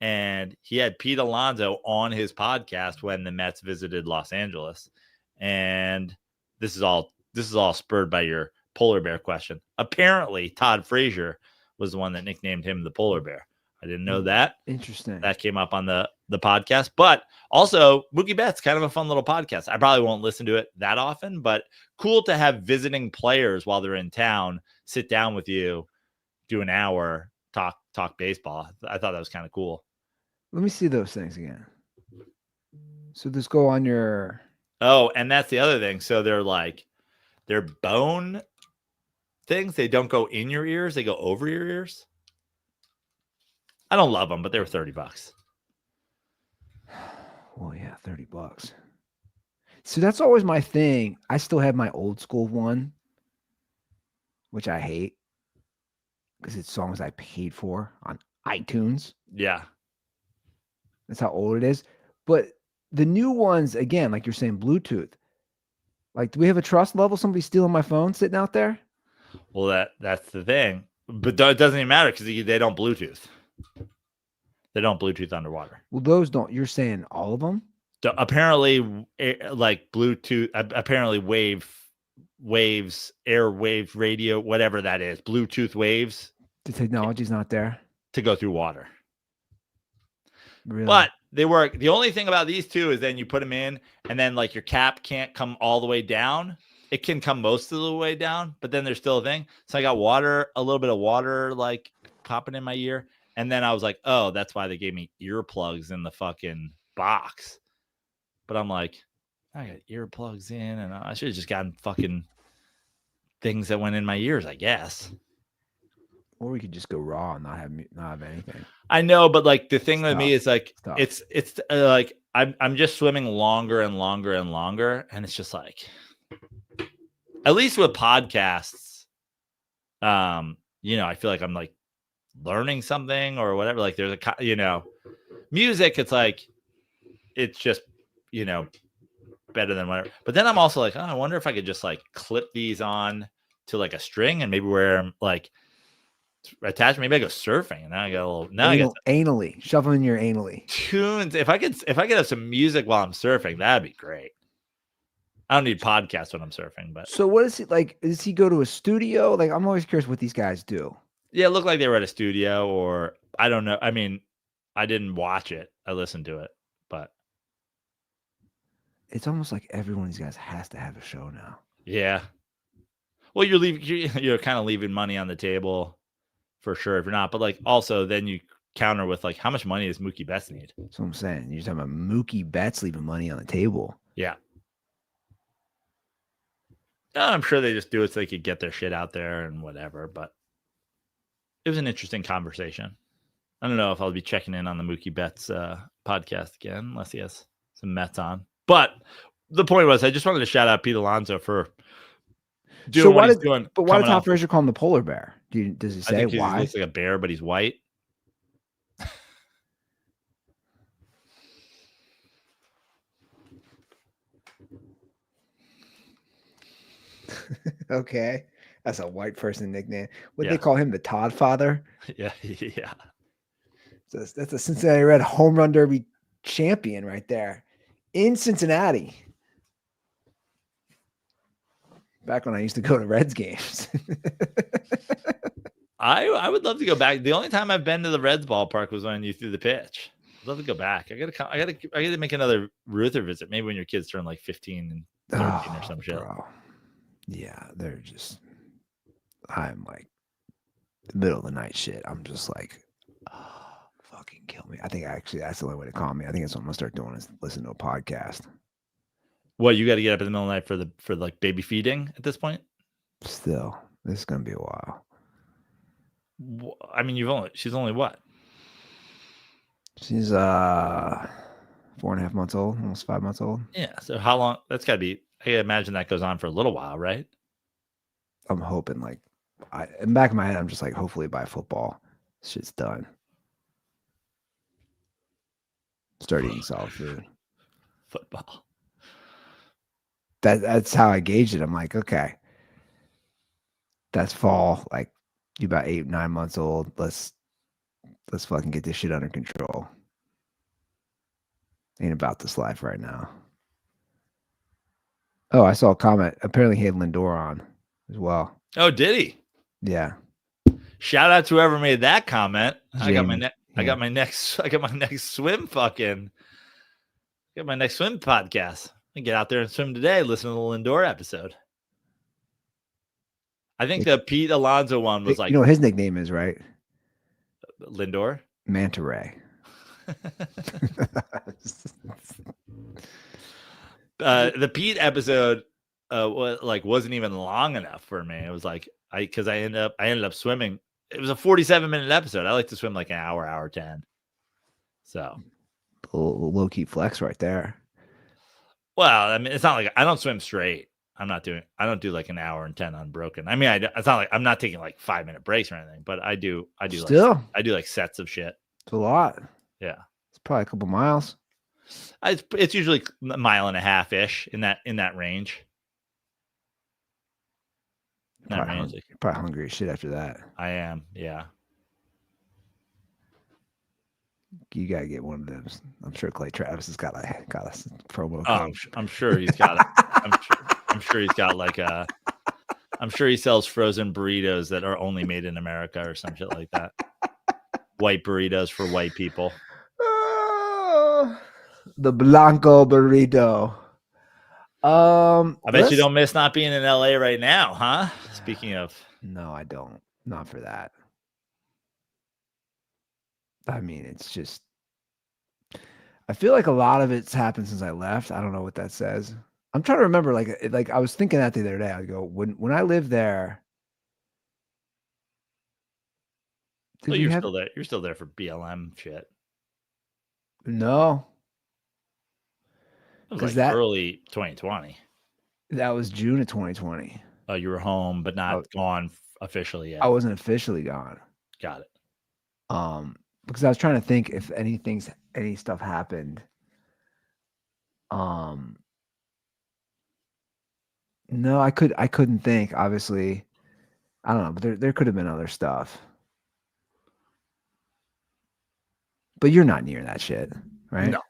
Speaker 3: and he had Pete Alonso on his podcast when the Mets visited Los Angeles. And this is all spurred by your polar bear question. Apparently, Todd Frazier was the one that nicknamed him the polar bear. I didn't know that.
Speaker 2: Interesting.
Speaker 3: That came up on the podcast. But also, Mookie Betts, kind of a fun little podcast. I probably won't listen to it that often, but cool to have visiting players while they're in town sit down with you, do an hour, talk baseball. I thought that was kind of cool.
Speaker 2: Let me see those things again. So just go on your...
Speaker 3: Oh, and that's the other thing. So they're bone things. They don't go in your ears. They go over your ears. I don't love them, but they were $30.
Speaker 2: Well, yeah, $30. So that's always my thing. I still have my old school one, which I hate because it's songs I paid for on iTunes.
Speaker 3: Yeah.
Speaker 2: That's how old it is. But the new ones, again, like you're saying, Bluetooth. Like, do we have a trust level? Somebody stealing my phone sitting out there?
Speaker 3: Well, that's the thing. But it doesn't even matter because they don't Bluetooth. They don't Bluetooth underwater.
Speaker 2: Well, those don't. You're saying all of them?
Speaker 3: Apparently, like Bluetooth, apparently waves, airwaves, radio, whatever that is, Bluetooth waves.
Speaker 2: The technology's not there
Speaker 3: to go through water.
Speaker 2: Really?
Speaker 3: But they work. The only thing about these two is then you put them in, and then like your cap can't come all the way down. It can come most of the way down, but then there's still a thing. So I got a little bit of water like popping in my ear. And then I was like, oh, that's why they gave me earplugs in the fucking box. But I'm like, I got earplugs in, and I should have just gotten fucking things that went in my ears, I guess.
Speaker 2: Or we could just go raw and not have anything.
Speaker 3: I know, but like the thing with me
Speaker 2: tough.
Speaker 3: is like
Speaker 2: It's
Speaker 3: it's like I'm just swimming longer and longer and longer, and it's just like, at least with podcasts, I feel like I'm like learning something or whatever. Like there's music. It's like it's just better than whatever. But then I'm also like, I wonder if I could just like clip these on to like a string and maybe wear them like attached. Maybe I go surfing and now I got a little I got
Speaker 2: anally shove them in your anally
Speaker 3: tunes. If I could have some music while I'm surfing, that'd be great. I don't need podcasts when I'm surfing, but
Speaker 2: so what is it like? Does he go to a studio? Like I'm always curious what these guys do.
Speaker 3: yeah, it looked like they were at a studio, or I don't know. I mean, I didn't watch it. I listened to it, but
Speaker 2: it's almost like every one of these guys has to have a show now.
Speaker 3: Yeah. Well, you're kind of leaving money on the table for sure if you're not, but like also then you counter with like how much money does Mookie Betts need?
Speaker 2: That's what I'm saying. You're talking about Mookie Betts leaving money on the table.
Speaker 3: Yeah. I'm sure they just do it so they could get their shit out there and whatever, but it was an interesting conversation. I don't know if I'll be checking in on the Mookie Betts podcast again, unless he has some Mets on. But the point was, I just wanted to shout out Pete Alonso for doing what he's doing.
Speaker 2: But why did Top Fraser call him the polar bear? Does he say
Speaker 3: I think
Speaker 2: why?
Speaker 3: He looks like a bear, but he's white.
Speaker 2: Okay. That's a white person nickname. Would they call him the Todd Father?
Speaker 3: Yeah.
Speaker 2: So that's a Cincinnati Red home run derby champion right there in Cincinnati. Back when I used to go to Reds games.
Speaker 3: I would love to go back. The only time I've been to the Reds ballpark was when you threw the pitch. I'd love to go back. I gotta make another Ruther visit. Maybe when your kids turn like 15 and 13 or some shit. Bro.
Speaker 2: Yeah, I'm like the middle of the night shit. I'm just like, oh, fucking kill me. I think that's the only way to calm me. I think that's what I'm gonna start doing is listen to a podcast.
Speaker 3: What, you got to get up in the middle of the night for like baby feeding at this point?
Speaker 2: Still, this is gonna be a while.
Speaker 3: I mean, she's only what?
Speaker 2: She's 4.5 months old, almost 5 months old.
Speaker 3: Yeah. So how long? That's got to be. I imagine that goes on for a little while, right?
Speaker 2: I'm hoping in the back of my head, I'm just like, hopefully by football, shit's done. Start eating solid food.
Speaker 3: Football.
Speaker 2: That's how I gauge it. I'm like, okay, that's fall. Like, you about 8, 9 months old. Let's fucking get this shit under control. Ain't about this life right now. Oh, I saw a comment. Apparently, he had Lindor on as well.
Speaker 3: Oh, did he?
Speaker 2: Yeah.
Speaker 3: Shout out to whoever made that comment.
Speaker 2: Jamie.
Speaker 3: I got my next swim podcast. I get out there and swim today. Listen to the Lindor episode. I think the Pete Alonso one was like,
Speaker 2: his nickname is, right?
Speaker 3: Lindor?
Speaker 2: Manta Ray.
Speaker 3: The Pete episode wasn't even long enough for me. It was like I ended up swimming. It was a 47-minute episode. I like to swim like an hour 10. So
Speaker 2: low key flex right there.
Speaker 3: Well, I mean, it's not like I don't swim straight. I don't do like an hour and 10 unbroken. I mean, it's not like I'm not taking like 5-minute breaks or anything, but I do
Speaker 2: still.
Speaker 3: I do like sets of shit.
Speaker 2: It's a lot.
Speaker 3: Yeah.
Speaker 2: It's probably a couple miles.
Speaker 3: It's usually a mile and a half ish in that range.
Speaker 2: Probably hungry as shit after that.
Speaker 3: I am, yeah.
Speaker 2: You gotta get one of those. I'm sure Clay Travis has got a promo code.
Speaker 3: Oh, I'm sure he's got it. I'm sure he's got like a. I'm sure he sells frozen burritos that are only made in America or some shit like that. White burritos for white people.
Speaker 2: The Blanco burrito.
Speaker 3: I bet you don't miss not being in LA right now, huh? Speaking of.
Speaker 2: No, I don't. Not for that. I mean, it's just, I feel like a lot of it's happened since I left. I don't know what that says. I'm trying to remember, like I was thinking that the other day. I go, when I lived there,
Speaker 3: Well, you're still there. You're still there for BLM shit.
Speaker 2: No.
Speaker 3: It was like early 2020.
Speaker 2: That was June of 2020.
Speaker 3: Oh, you were home, but not gone officially yet.
Speaker 2: I wasn't officially gone.
Speaker 3: Got it.
Speaker 2: Because I was trying to think if any stuff happened. No, I couldn't think. Obviously, I don't know, but there could have been other stuff. But you're not near that shit, right?
Speaker 3: No.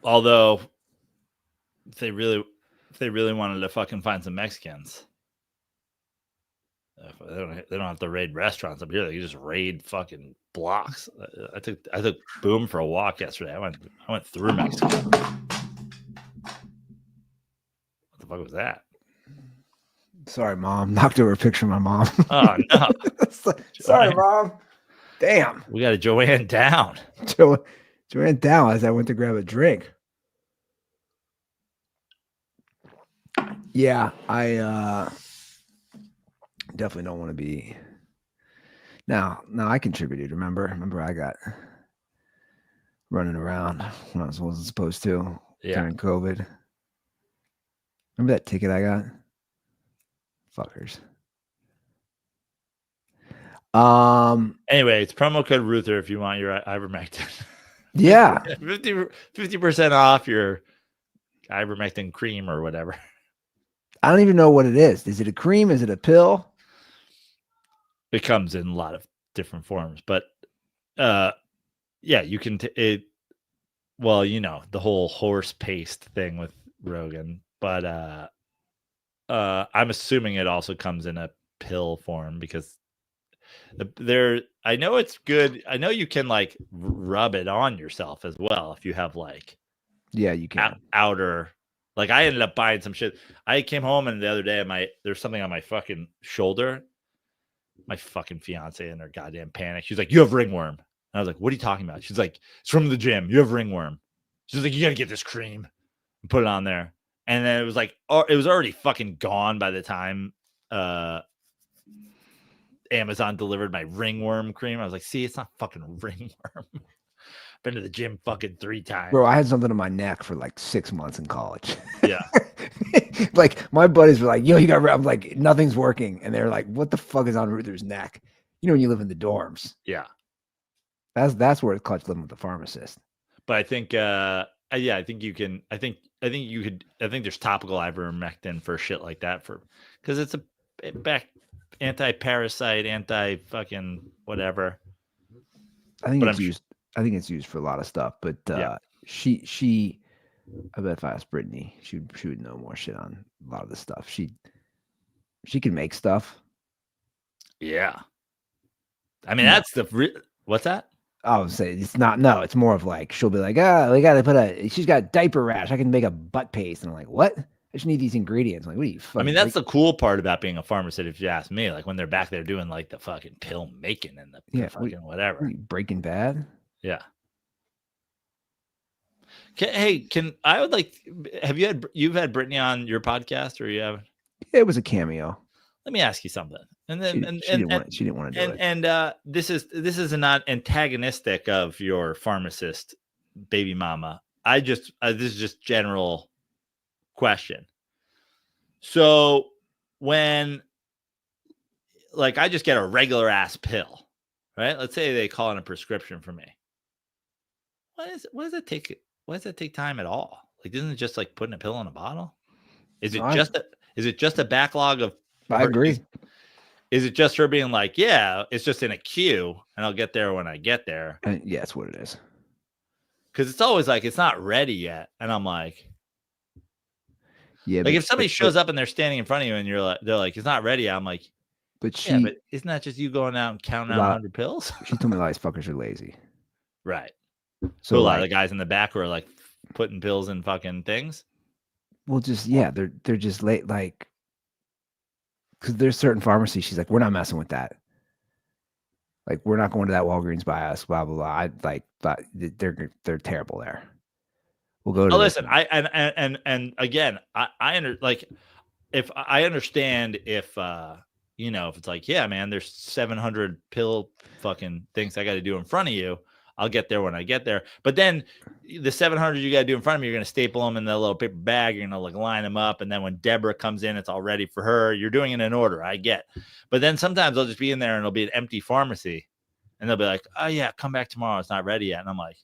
Speaker 3: Although, if they really wanted to fucking find some Mexicans, they don't have to raid restaurants up here. They can just raid fucking blocks. I took Boom for a walk yesterday. I went through Mexico. What the fuck was that?
Speaker 2: Sorry, Mom. Knocked over a picture of my mom.
Speaker 3: Oh no!
Speaker 2: Sorry, Mom. Damn.
Speaker 3: We got a Joanne down.
Speaker 2: Joanne down as I went to grab a drink. Yeah, I definitely don't want to be. Now I contributed. Remember I got running around when I wasn't supposed to during COVID. Remember that ticket I got? Fuckers.
Speaker 3: Anyway, it's promo code Ruther if you want your ivermectin.
Speaker 2: Yeah.
Speaker 3: 50% off your ivermectin cream or whatever.
Speaker 2: I don't even know what it is. Is it a cream? Is it a pill?
Speaker 3: It comes in a lot of different forms, but yeah, you can well, you know, the whole horse paste thing with Rogan, but I'm assuming it also comes in a pill form because I know it's good. I know you can like rub it on yourself as well if you have like
Speaker 2: you can
Speaker 3: outer. Like I ended up buying some shit. I came home and the other day there's something on my fucking shoulder. My fucking fiance in her goddamn panic. She's like, "You have ringworm." And I was like, "What are you talking about?" She's like, "It's from the gym. You have ringworm." She's like, "You gotta get this cream and put it on there." And then it was like, it was already fucking gone by the time Amazon delivered my ringworm cream. I was like, "See, it's not fucking ringworm." Been to the gym fucking 3 times.
Speaker 2: Bro, I had something on my neck for like 6 months in college.
Speaker 3: Yeah.
Speaker 2: Like my buddies were like, "Yo, you got," I'm like, "Nothing's working." And they're like, "What the fuck is on Ruther's neck?" You know, when you live in the dorms.
Speaker 3: Yeah.
Speaker 2: That's where it's clutch living with the pharmacist.
Speaker 3: But I think I think you can I think there's topical ivermectin for shit like that because it's a back anti-parasite, anti-fucking whatever.
Speaker 2: I think it's used for a lot of stuff, but she I bet if I asked Brittany, she would know more shit on a lot of this stuff. She can make stuff.
Speaker 3: Yeah. I mean, that's what's that?
Speaker 2: I would say it's not. No, it's more of like she'll be like, we got to she's got diaper rash. I can make a butt paste, and I'm like, what? I just need these ingredients. I'm like, what are you?
Speaker 3: I mean, that's the cool part about being a pharmacist, if you ask me. Like when they're back there doing like the fucking pill making and the fucking whatever.
Speaker 2: Breaking Bad.
Speaker 3: Yeah. Hey, you've had Brittany on your podcast, or you haven't?
Speaker 2: It was a cameo.
Speaker 3: Let me ask you something. And then
Speaker 2: she didn't want to do it.
Speaker 3: And this is not antagonistic of your pharmacist baby mama. This is just general question. So when like I just get a regular ass pill, right? Let's say they call in a prescription for me. What does it take? Why does it take time at all? Like, isn't it just like putting a pill in a bottle? Is it just a backlog of?
Speaker 2: I agree.
Speaker 3: Is it just her being like, yeah, it's just in a queue and I'll get there when I get there?
Speaker 2: And yeah, that's what it is.
Speaker 3: Because it's always like, it's not ready yet. And I'm like,
Speaker 2: yeah,
Speaker 3: like if somebody shows up and they're standing in front of you and they're like, it's not ready. I'm like, but isn't that just you going out and counting out 100 pills?
Speaker 2: She told me a lot of these fuckers are lazy.
Speaker 3: Right.
Speaker 2: So
Speaker 3: a lot of the guys in the back who are like putting pills in fucking things.
Speaker 2: Well, they're just late, like, because there's certain pharmacies. She's like, we're not messing with that. Like, we're not going to that Walgreens by us. Blah blah blah. But they're terrible there. We'll go to.
Speaker 3: Oh, listen, and again, I understand if if it's like, yeah, man, there's 700 pill fucking things I got to do in front of you. I'll get there when I get there. But then the 700 you got to do in front of me, you're going to staple them in the little paper bag. You're going to like line them up. And then when Deborah comes in, it's all ready for her. You're doing it in order. I get. But then sometimes I'll just be in there and it'll be an empty pharmacy. And they'll be like, oh, yeah, come back tomorrow. It's not ready yet. And I'm like,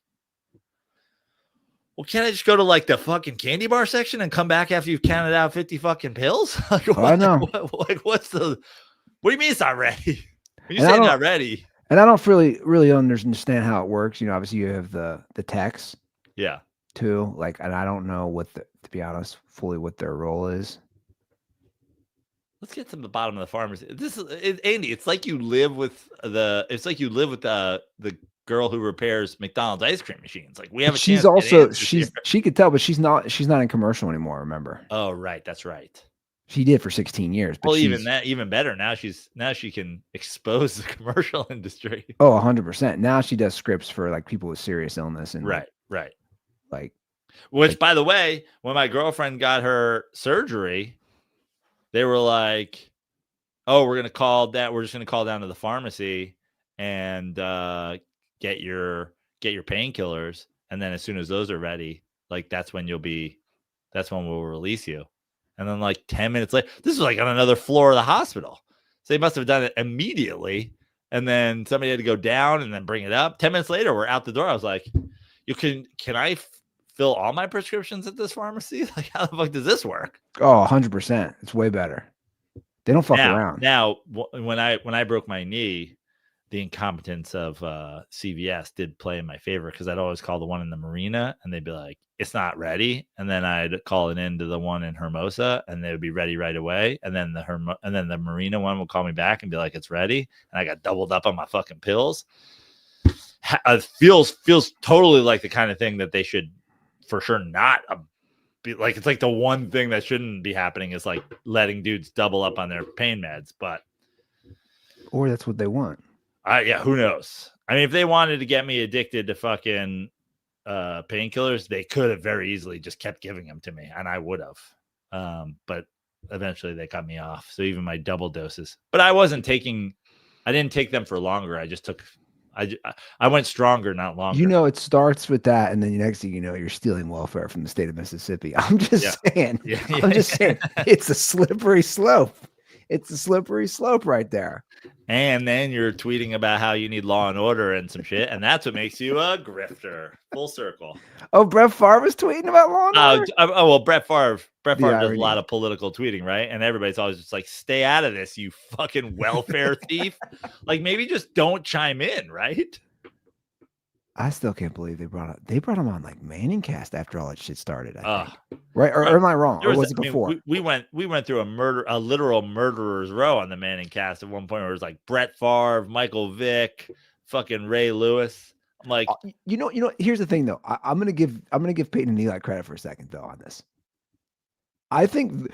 Speaker 3: well, can't I just go to like the fucking candy bar section and come back after you've counted out 50 fucking pills? Like,
Speaker 2: I know.
Speaker 3: What do you mean it's not ready? When you say not ready.
Speaker 2: And I don't really understand how it works. Obviously you have the techs.
Speaker 3: Yeah.
Speaker 2: Too. Like, and I don't know to be honest, fully what their role is.
Speaker 3: Let's get to the bottom of the pharmacy. Andy. It's like you live with the girl who repairs McDonald's ice cream machines. Like we have a
Speaker 2: she could tell, but she's not in commercial anymore. Remember?
Speaker 3: Oh, right. That's right.
Speaker 2: She did for 16 years. But
Speaker 3: even better. Now she can expose the commercial industry.
Speaker 2: Oh, 100%. Now she does scripts for like people with serious illness and
Speaker 3: right.
Speaker 2: Like,
Speaker 3: which by the way, when my girlfriend got her surgery, they were like, "Oh, we're just going to call down to the pharmacy and get your painkillers, and then as soon as those are ready, like that's when we'll release you." And then like 10 minutes later, this was like on another floor of the hospital. So they must have done it immediately. And then somebody had to go down and then bring it up. 10 minutes later, we're out the door. I was like, can I fill all my prescriptions at this pharmacy? Like, how the fuck does this work?
Speaker 2: Oh, 100%. It's way better. They don't fuck around.
Speaker 3: Now, when I broke my knee, the incompetence of CVS did play in my favor because I'd always call the one in the Marina and they'd be like, it's not ready. And then I'd call it into the one in Hermosa and they would be ready right away. And then the Marina one would call me back and be like, it's ready. And I got doubled up on my fucking pills. It feels totally like the kind of thing that they should for sure not be like. It's like the one thing that shouldn't be happening is like letting dudes double up on their pain meds,
Speaker 2: or that's what they want.
Speaker 3: Yeah, who knows? I mean, if they wanted to get me addicted to fucking painkillers, they could have very easily just kept giving them to me, and I would have. But eventually, they cut me off. So even my double doses. But I didn't take them for longer. I just took. I went stronger, not longer.
Speaker 2: It starts with that, and then the next thing you know, you're stealing welfare from the state of Mississippi. I'm just saying. I'm just saying. It's a slippery slope. It's a slippery slope right there.
Speaker 3: And then you're tweeting about how you need law and order and some shit, and that's what makes you a grifter. Full circle.
Speaker 2: Oh, Brett Favre was tweeting about law and order?
Speaker 3: Well, Brett Favre does a lot of political tweeting, right? And everybody's always just like, stay out of this, you fucking welfare thief. Like, maybe just don't chime in, right?
Speaker 2: I still can't believe they brought him on like Manning Cast after all that shit started. I think. Right? Or am I wrong? Or was it before?
Speaker 3: We went through a literal murderer's row on the Manning Cast at one point where it was like Brett Favre, Michael Vick, fucking Ray Lewis. I'm like,
Speaker 2: here's the thing though. I'm gonna give Peyton and Eli credit for a second though on this. I think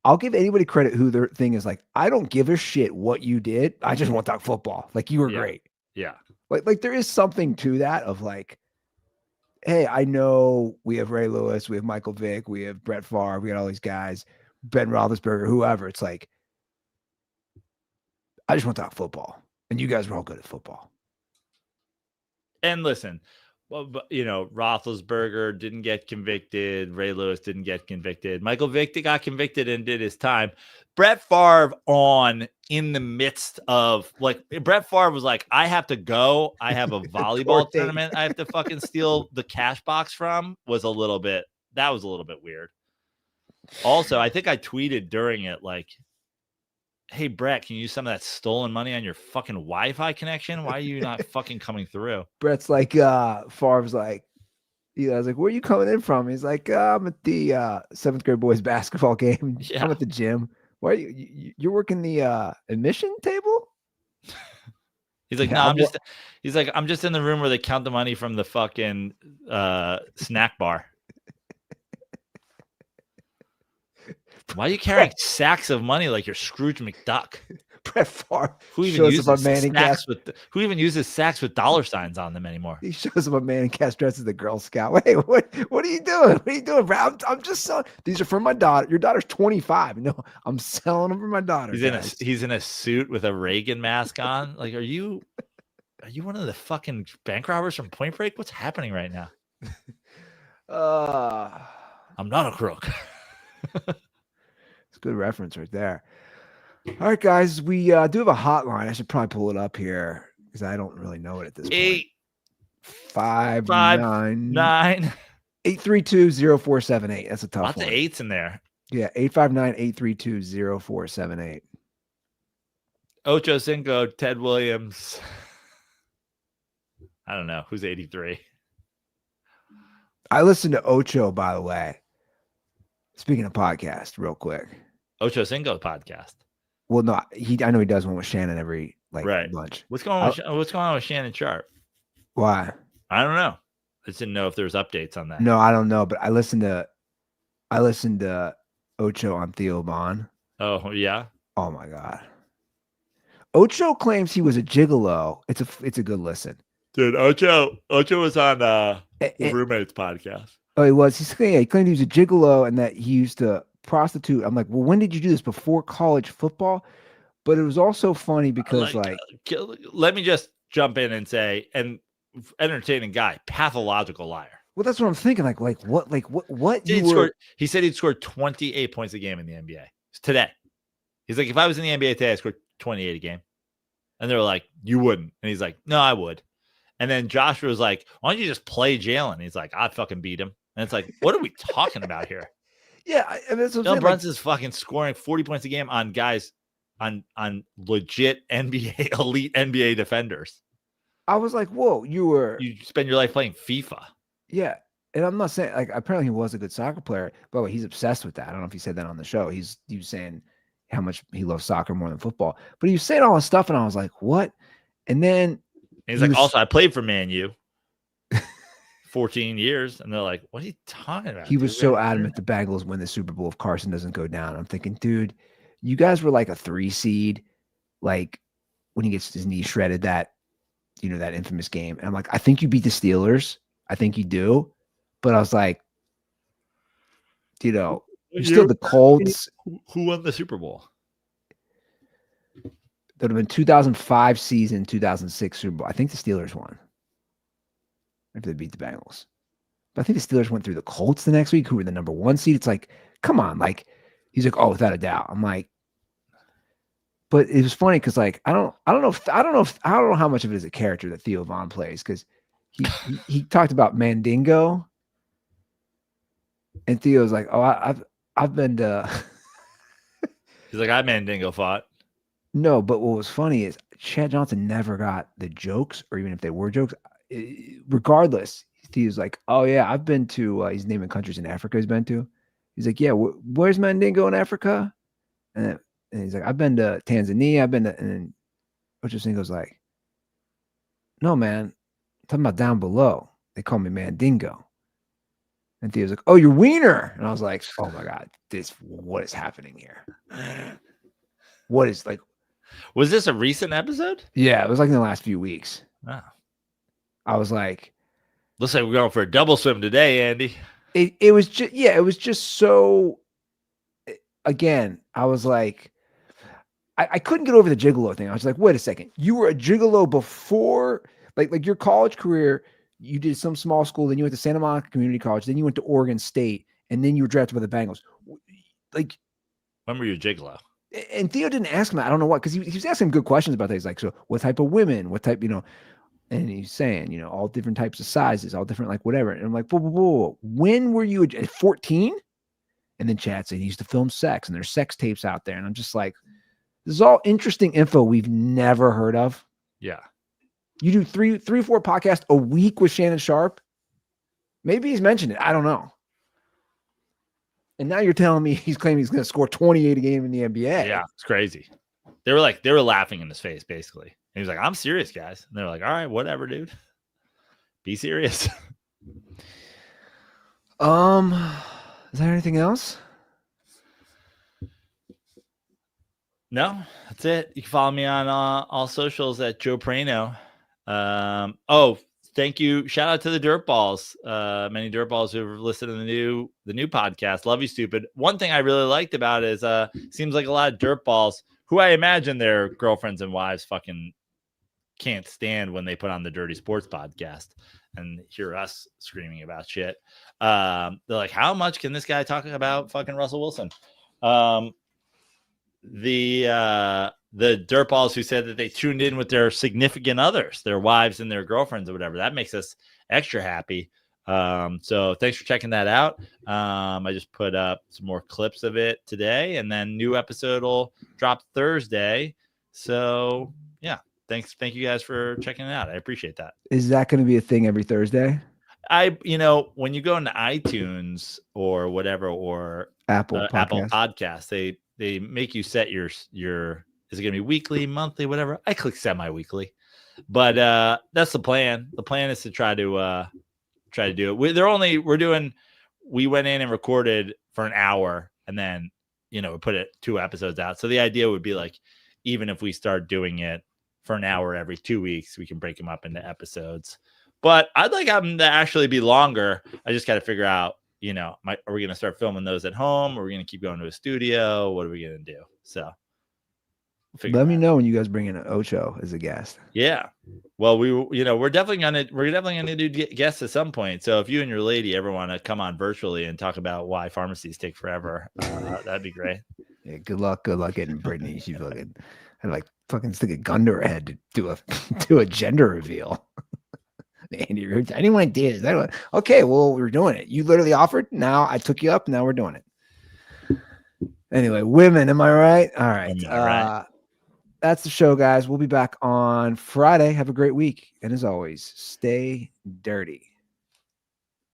Speaker 2: I'll give anybody credit who their thing is like, I don't give a shit what you did. I just want to talk football. Like, you were great.
Speaker 3: Yeah.
Speaker 2: Like there is something to that of like, hey, I know we have Ray Lewis, we have Michael Vick, we have Brett Favre, we got all these guys, Ben Roethlisberger, whoever. It's like, I just want to talk football, and you guys were all good at football.
Speaker 3: And listen, well, Roethlisberger didn't get convicted. Ray Lewis didn't get convicted. Michael Vick got convicted and did his time. Brett Favre in the midst of like, Brett Favre was like, I have to go. I have a volleyball tournament I have to fucking steal the cash box from. That was a little bit weird. Also, I think I tweeted during it like, hey, Brett, can you use some of that stolen money on your fucking Wi-Fi connection? Why are you not fucking coming through?
Speaker 2: Brett's like, Favre's like, I was like, where are you coming in from? He's like, I'm at the 7th grade boys basketball game. Yeah. I'm at the gym. Why are you're working the admission table?
Speaker 3: He's like, no, I'm just in the room where they count the money from the fucking snack bar. Why are you carrying sacks of money like you're Scrooge McDuck?
Speaker 2: Brett Favre
Speaker 3: Who even
Speaker 2: shows up
Speaker 3: uses
Speaker 2: a Manning cast.
Speaker 3: sacks with who even uses sacks with dollar signs on them anymore?
Speaker 2: He shows up a Manning cast dressed as a Girl Scout. Wait, what are you doing? What are you doing, bro? I'm just selling. These are for my daughter. Your daughter's 25. No, I'm selling them for my daughter.
Speaker 3: He's in a suit with a Reagan mask on. Like, are you one of the fucking bank robbers from Point Break? What's happening right now? I'm not a crook.
Speaker 2: It's a good reference right there. All right, guys, we do have a hotline. I should probably pull it up here because I don't really know it at this point. 859 832-0478. That's a tough
Speaker 3: Lots
Speaker 2: one.
Speaker 3: of eights in there.
Speaker 2: Yeah, 859-832-0478.
Speaker 3: Ocho Cinco, Ted Williams. I don't know. Who's 83?
Speaker 2: I listened to Ocho, by the way. Speaking of podcast, real quick.
Speaker 3: Ocho Cinco podcast.
Speaker 2: Well, no, I know he does one with Shannon every lunch.
Speaker 3: What's going on with Shannon Sharp?
Speaker 2: Why?
Speaker 3: I don't know. I just didn't know if there's updates on that.
Speaker 2: No, I don't know, but I listened to Ocho on Theo Vaughn.
Speaker 3: Oh, yeah.
Speaker 2: Oh my God. Ocho claims he was a gigolo. It's a good listen.
Speaker 3: Dude, Ocho was on the Roommates podcast.
Speaker 2: Oh, he was. He claimed he was a gigolo and that he used to prostitute. I'm like, well, when did you do this? Before college football? But it was also funny because
Speaker 3: let me just jump in and say, and entertaining guy, pathological liar.
Speaker 2: Well, that's what I'm thinking. What?
Speaker 3: He said he'd scored 28 points a game in the NBA today. He's like, if I was in the NBA today, I scored 28 a game. And they were like, you wouldn't. And he's like, no, I would. And then Joshua was like, why don't you just play Jalen? He's like, I'd fucking beat him. And it's like, what are we talking about here?
Speaker 2: Yeah, I mean, that's what
Speaker 3: Jalen Brunson's fucking scoring 40 points a game on guys on legit NBA, elite NBA defenders.
Speaker 2: I was like, whoa, you
Speaker 3: spend your life playing FIFA.
Speaker 2: Yeah. And I'm not saying apparently he was a good soccer player, but he's obsessed with that. I don't know if he said that on the show. He was saying how much he loves soccer more than football. But he was saying all this stuff, and I was like, what? And then
Speaker 3: he's like, also, I played for Man U 14 years. And they're like, what are you talking about?
Speaker 2: He was so adamant the Bengals win the Super Bowl if Carson doesn't go down. I'm thinking, dude, you guys were like a 3 seed, like when he gets his knee shredded, that infamous game. And I'm like, I think you beat the Steelers. I think you do. But I was like, you're still the Colts.
Speaker 3: Who won the Super Bowl?
Speaker 2: That would have been 2005 season, 2006 Super Bowl. I think the Steelers won. After they beat the Bengals. But I think the Steelers went through the Colts the next week, who were the number 1 seed. It's like, come on. Like, he's like, oh, without a doubt. I'm like, but it was funny because I don't know how much of it is a character that Theo Vaughn plays, because he talked about Mandingo. And Theo's like, oh, I've been to.
Speaker 3: He's like, I Mandingo fought.
Speaker 2: No, but what was funny is Chad Johnson never got the jokes, or even if they were jokes. Regardless, he was like, oh yeah, I've been to. He's naming countries in Africa he's been to. He's like, yeah, where's Mandingo in Africa? And he's like, I've been to Tanzania. I've been to. And then Ocho Cinco's like, no man, I'm talking about down below. They call me Mandingo. And Theo's like, oh, you're Wiener. And I was like, oh my God, what is happening here? What is
Speaker 3: was this a recent episode?
Speaker 2: Yeah, it was like in the last few weeks.
Speaker 3: Oh.
Speaker 2: I was like,
Speaker 3: looks like we're going for a double swim today, Andy.
Speaker 2: It was just so, again, I was like, I couldn't get over the gigolo thing. I was like, wait a second. You were a gigolo before, like your college career. You did some small school, then you went to Santa Monica Community College, then you went to Oregon State, and then you were drafted by the Bengals. Like,
Speaker 3: when were you a gigolo?
Speaker 2: And Theo didn't ask him that. I don't know what, because he was asking him good questions about things. Like, so what type of women, what type, and he's saying, all different types of sizes, all different, like whatever. And I'm like, whoa. When were you at 14? And then Chad said he used to film sex, and there's sex tapes out there. And I'm just like, this is all interesting info we've never heard of.
Speaker 3: Yeah.
Speaker 2: You do three, 4 podcasts a week with Shannon Sharp. Maybe he's mentioned it. I don't know. And now you're telling me he's claiming he's going to score 28 a game in the NBA.
Speaker 3: Yeah, it's crazy. They were laughing in his face, basically. And he was like, I'm serious, guys. And they're like, all right, whatever, dude. Be serious.
Speaker 2: Is there anything else?
Speaker 3: No, that's it. You can follow me on all socials at Joe Prano. Oh, thank you. Shout out to the Dirtballs. Many Dirtballs who've listened to the new podcast. Love you, stupid. One thing I really liked about it is seems like a lot of Dirtballs who I imagine their girlfriends and wives fucking can't stand when they put on the Dirty Sports podcast and hear us screaming about shit. They're like, how much can this guy talk about fucking Russell Wilson? The dirtballs who said that they tuned in with their significant others, their wives and their girlfriends or whatever. That makes us extra happy. So thanks for checking that out. I just put up some more clips of it today, and then new episode will drop Thursday. So yeah, thank you guys for checking it out. I appreciate that.
Speaker 2: Is that going to be a thing every Thursday?
Speaker 3: When you go into iTunes or whatever, or
Speaker 2: Apple
Speaker 3: Podcasts, they make you set your is it going to be weekly, monthly, whatever. I click semi-weekly, but that's the plan. The plan is to try to do it. We went in and recorded for an hour, and then we put 2 episodes out. So the idea would be like, even if we start doing it for an hour every 2 weeks, we can break them up into episodes. But I'd like them to actually be longer. I just got to figure out, are we going to start filming those at home? Or are we going to keep going to a studio? What are we going to do? So
Speaker 2: let me know when you guys bring in Ocho as a guest.
Speaker 3: Yeah. Well, we're definitely gonna do guests at some point. So if you and your lady ever want to come on virtually and talk about why pharmacies take forever, that'd be great.
Speaker 2: Yeah, good luck getting Brittany. She fucking had like fucking stick a gun to her head to do a gender reveal. Andy Roots. I didn't want to do this. Okay, well, we're doing it. You literally offered. Now I took you up. Now we're doing it. Anyway, women, am I right? All right.
Speaker 3: Right.
Speaker 2: That's the show, guys. We'll be back on Friday. Have a great week. And as always, stay dirty.